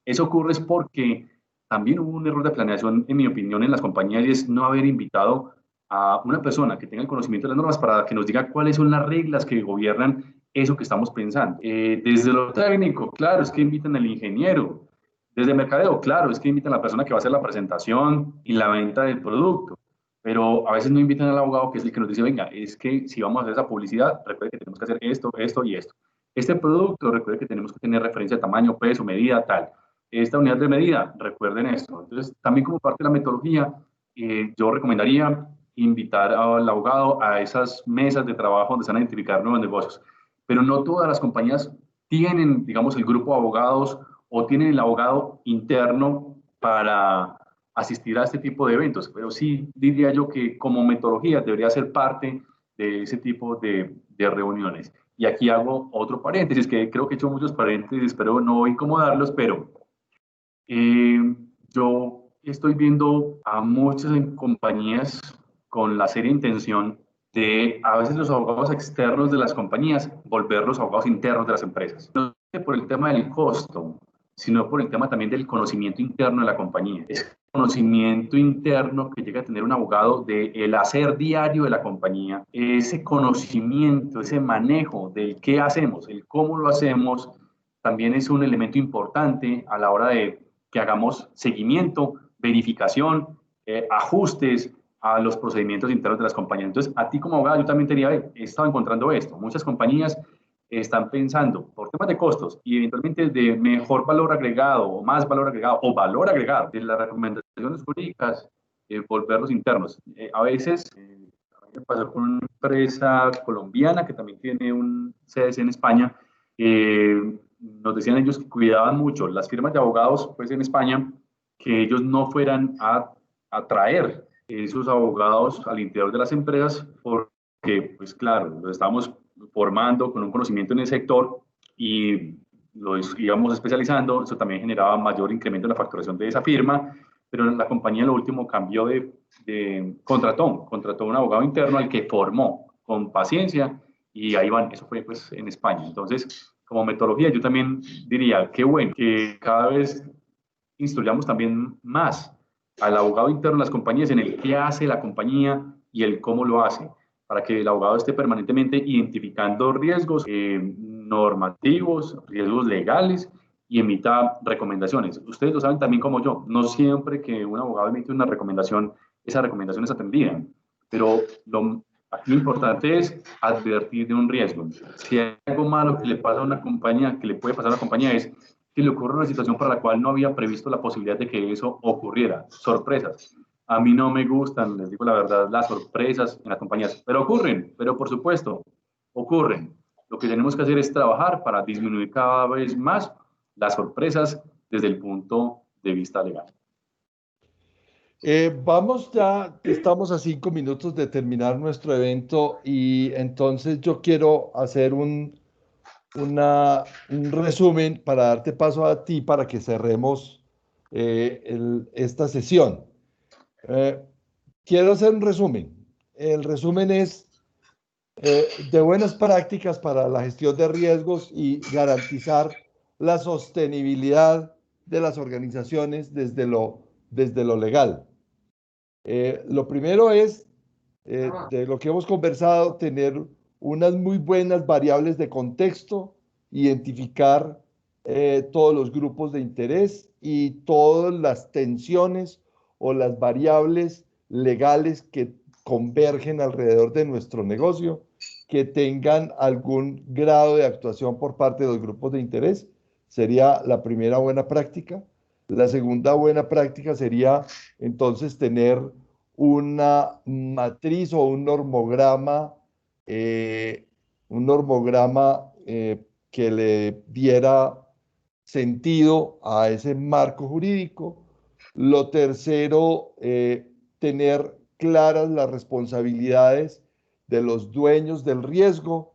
eso ocurre es porque también hubo un error de planeación, en mi opinión, en las compañías, y es no haber invitado a una persona que tenga el conocimiento de las normas para que nos diga cuáles son las reglas que gobiernan eso que estamos pensando. Desde lo técnico, claro, es que invitan al ingeniero. Desde mercadeo, claro, es que invitan a la persona que va a hacer la presentación y la venta del producto, pero a veces no invitan al abogado, que es el que nos dice, venga, es que si vamos a hacer esa publicidad, recuerde que tenemos que hacer esto, esto y esto. Este producto, recuerde que tenemos que tener referencia de tamaño, peso, medida, tal. Esta unidad de medida, recuerden esto. Entonces, también como parte de la metodología, yo recomendaría invitar al abogado a esas mesas de trabajo donde se van a identificar nuevos negocios. Pero no todas las compañías tienen, digamos, el grupo de abogados o tienen el abogado interno para asistir a este tipo de eventos, pero sí diría yo que como metodología debería ser parte de ese tipo de reuniones. Y aquí hago otro paréntesis, que creo que he hecho muchos paréntesis, espero no incomodarlos, pero yo estoy viendo a muchas compañías con la seria intención de a veces los abogados externos de las compañías volverlos abogados internos de las empresas. No por el tema del costo, sino por el tema también del conocimiento interno de la compañía. Es conocimiento interno que llega a tener un abogado del hacer diario de la compañía, ese conocimiento, ese manejo del qué hacemos, el cómo lo hacemos, también es un elemento importante a la hora de que hagamos seguimiento, verificación, ajustes a los procedimientos internos de las compañías. Entonces, a ti como abogado, yo también te diría, he estado encontrando esto. Muchas compañías están pensando por temas de costos y eventualmente de mejor valor agregado o más valor agregado o valor agregado de las recomendaciones jurídicas, volverlos internos. A veces, me pasó con una empresa colombiana que también tiene un CDC en España, nos decían ellos que cuidaban mucho las firmas de abogados pues, en España, que ellos no fueran a traer esos abogados al interior de las empresas, porque, pues claro, los estamos formando con un conocimiento en el sector y los íbamos especializando, eso también generaba mayor incremento en la facturación de esa firma, pero la compañía en lo último cambió contrató un abogado interno al que formó con paciencia y ahí van, eso fue pues en España. Entonces, como metodología, yo también diría, qué bueno que cada vez instruyamos también más al abogado interno de las compañías en el qué hace la compañía y el cómo lo hace, para que el abogado esté permanentemente identificando riesgos normativos, riesgos legales y emita recomendaciones. Ustedes lo saben también como yo, no siempre que un abogado emite una recomendación, esa recomendación es atendida, pero aquí lo importante es advertir de un riesgo. Si hay algo malo que le pasa a una compañía, que le puede pasar a una compañía, es que le ocurre una situación para la cual no había previsto la posibilidad de que eso ocurriera. Sorpresas. A mí no me gustan, les digo la verdad, las sorpresas en las compañías, pero ocurren, pero por supuesto, ocurren. Lo que tenemos que hacer es trabajar para disminuir cada vez más las sorpresas desde el punto de vista legal. Vamos ya, estamos a 5 minutos de terminar nuestro evento y entonces yo quiero hacer un resumen para darte paso a ti para que cerremos esta sesión. Quiero hacer un resumen. El resumen es de buenas prácticas para la gestión de riesgos y garantizar la sostenibilidad de las organizaciones desde lo legal. Lo primero es, de lo que hemos conversado, tener unas muy buenas variables de contexto, identificar todos los grupos de interés y todas las tensiones o las variables legales que convergen alrededor de nuestro negocio, que tengan algún grado de actuación por parte de los grupos de interés. Sería la primera buena práctica. La segunda buena práctica sería entonces tener una matriz o un normograma que le diera sentido a ese marco jurídico. Lo tercero, tener claras las responsabilidades de los dueños del riesgo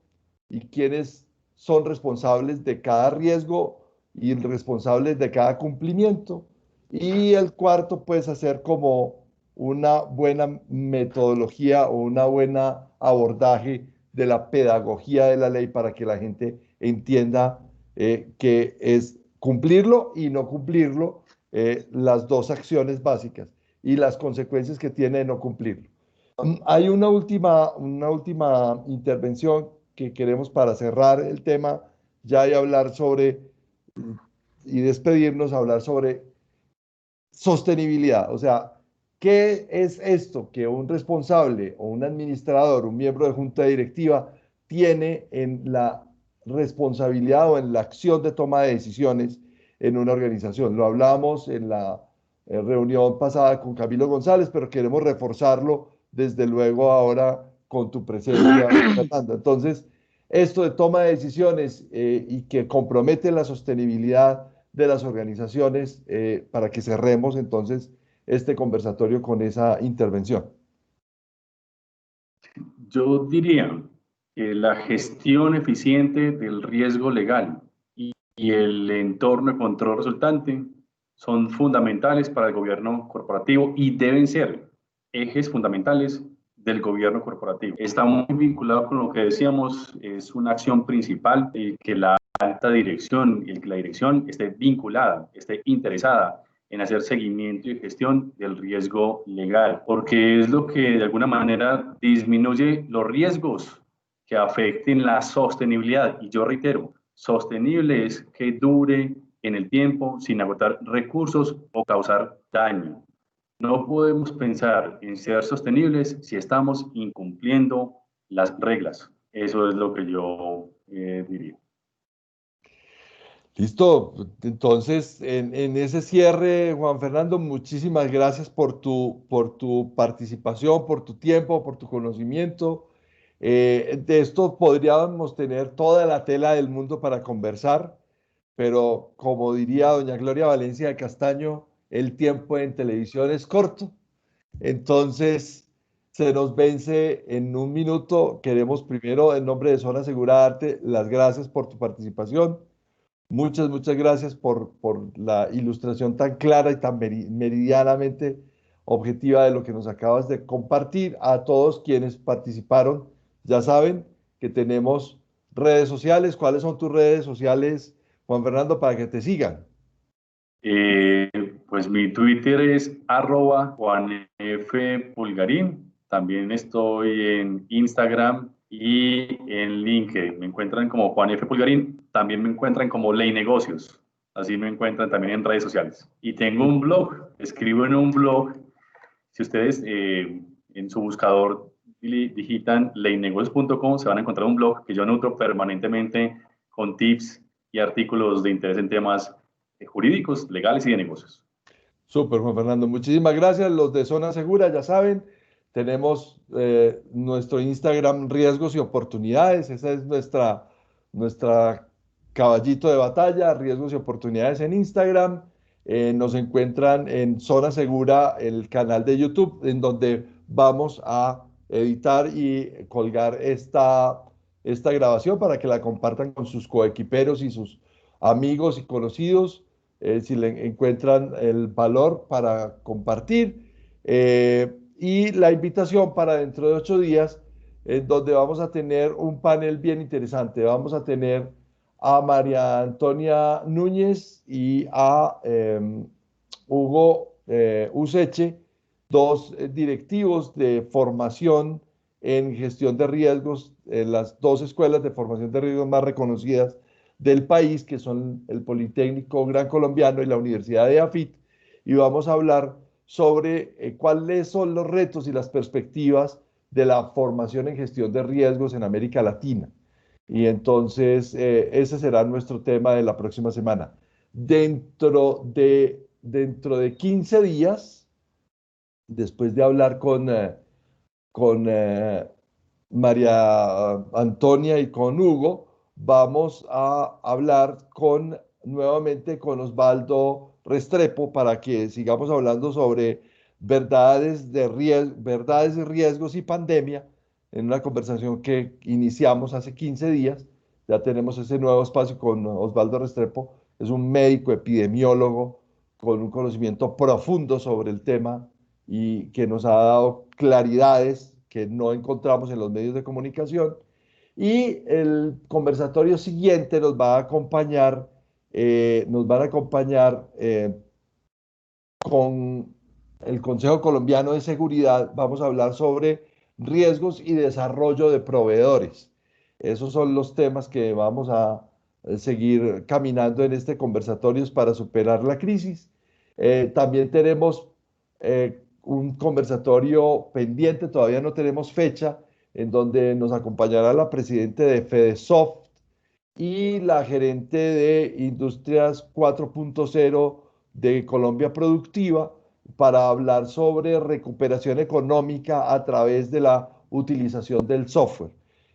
y quiénes son responsables de cada riesgo y responsables de cada cumplimiento. Y el cuarto, pues hacer como una buena metodología o una buena abordaje de la pedagogía de la ley para que la gente entienda que es cumplirlo y no cumplirlo, las dos acciones básicas y las consecuencias que tiene de no cumplirlo. Hay una última intervención que queremos para cerrar el tema ya y hablar sobre y despedirnos, hablar sobre sostenibilidad. O sea, ¿qué es esto que un responsable o un administrador, un miembro de junta directiva tiene en la responsabilidad o en la acción de toma de decisiones en una organización? Lo hablamos en la reunión pasada con Camilo González, pero queremos reforzarlo desde luego ahora con tu presencia, Fernando. Entonces, esto de toma de decisiones y que compromete la sostenibilidad de las organizaciones, para que cerremos entonces este conversatorio con esa intervención. Yo diría que la gestión eficiente del riesgo legal y el entorno de control resultante son fundamentales para el gobierno corporativo y deben ser ejes fundamentales del gobierno corporativo. Está muy vinculado con lo que decíamos, es una acción principal que la alta dirección y que la dirección esté vinculada, esté interesada en hacer seguimiento y gestión del riesgo legal, porque es lo que de alguna manera disminuye los riesgos que afecten la sostenibilidad. Y yo reitero, sostenible es que dure en el tiempo sin agotar recursos o causar daño. No podemos pensar en ser sostenibles si estamos incumpliendo las reglas. Eso es lo que yo diría. Listo, entonces en ese cierre, Juan Fernando, muchísimas gracias por tu participación, por tu tiempo, por tu conocimiento. De esto podríamos tener toda la tela del mundo para conversar, pero como diría doña Gloria Valencia de Castaño, el tiempo en televisión es corto. Entonces, se nos vence en un minuto. Queremos primero, en nombre de Zona Segura, darte las gracias por tu participación. Muchas gracias por la ilustración tan clara y tan meridianamente objetiva de lo que nos acabas de compartir. A todos quienes participaron, ya saben que tenemos redes sociales. ¿Cuáles son tus redes sociales, Juan Fernando, para que te sigan? Pues mi Twitter es @JuanFPulgarín. También estoy en Instagram y en LinkedIn. Me encuentran como Juan F. Pulgarín. También me encuentran como Ley Negocios. Así me encuentran también en redes sociales. Y tengo un blog. Escribo en un blog. Si ustedes en su buscador digitan leynegocios.com, se van a encontrar un blog que yo nutro permanentemente con tips y artículos de interés en temas jurídicos, legales y de negocios. Súper, Juan Fernando. Muchísimas gracias. Los de Zona Segura, ya saben, tenemos nuestro Instagram Riesgos y Oportunidades. Esa es nuestra caballito de batalla, Riesgos y Oportunidades en Instagram. Nos encuentran en Zona Segura, el canal de YouTube, en donde vamos a editar y colgar esta grabación para que la compartan con sus coequiperos y sus amigos y conocidos. Si le encuentran el valor para compartir. Y la invitación para dentro de 8 días, en donde vamos a tener un panel bien interesante. Vamos a tener a María Antonia Núñez y a Hugo Useche, dos directivos de formación en gestión de riesgos, en las dos escuelas de formación de riesgos más reconocidas del país, que son el Politécnico Gran Colombiano y la Universidad de AFIT, y vamos a hablar sobre cuáles son los retos y las perspectivas de la formación en gestión de riesgos en América Latina. Y entonces ese será nuestro tema de la próxima semana. Dentro de 15 días, después de hablar con María Antonia y con Hugo, vamos a hablar nuevamente con Osvaldo Restrepo para que sigamos hablando sobre verdades y riesgos y pandemia, en una conversación que iniciamos hace 15 días. Ya tenemos ese nuevo espacio con Osvaldo Restrepo. Es un médico epidemiólogo con un conocimiento profundo sobre el tema y que nos ha dado claridades que no encontramos en los medios de comunicación. Y el conversatorio siguiente nos va a acompañar, nos van a acompañar con el Consejo Colombiano de Seguridad. Vamos a hablar sobre riesgos y desarrollo de proveedores. Esos son los temas que vamos a seguir caminando en este conversatorio para superar la crisis. También tenemos un conversatorio pendiente, todavía no tenemos fecha, en donde nos acompañará la presidenta de FedeSoft y la gerente de Industrias 4.0 de Colombia Productiva, para hablar sobre recuperación económica a través de la utilización del software.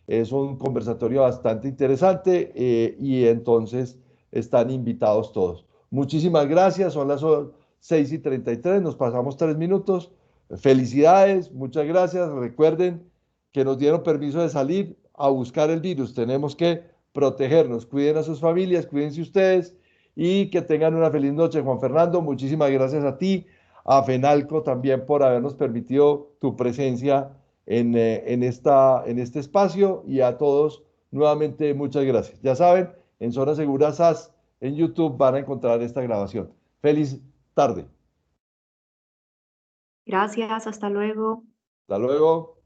Es un conversatorio bastante interesante y entonces están invitados todos. Muchísimas gracias, son las 6:33, nos pasamos 3 minutos. Felicidades, muchas gracias. Recuerden que nos dieron permiso de salir a buscar el virus. Tenemos que protegernos. Cuiden a sus familias, cuídense ustedes y que tengan una feliz noche. Juan Fernando, muchísimas gracias a ti, a FENALCO también por habernos permitido tu presencia en este espacio, y a todos nuevamente muchas gracias. Ya saben, en Zona Segura SAS en YouTube van a encontrar esta grabación. Feliz tarde. Gracias, hasta luego. Hasta luego.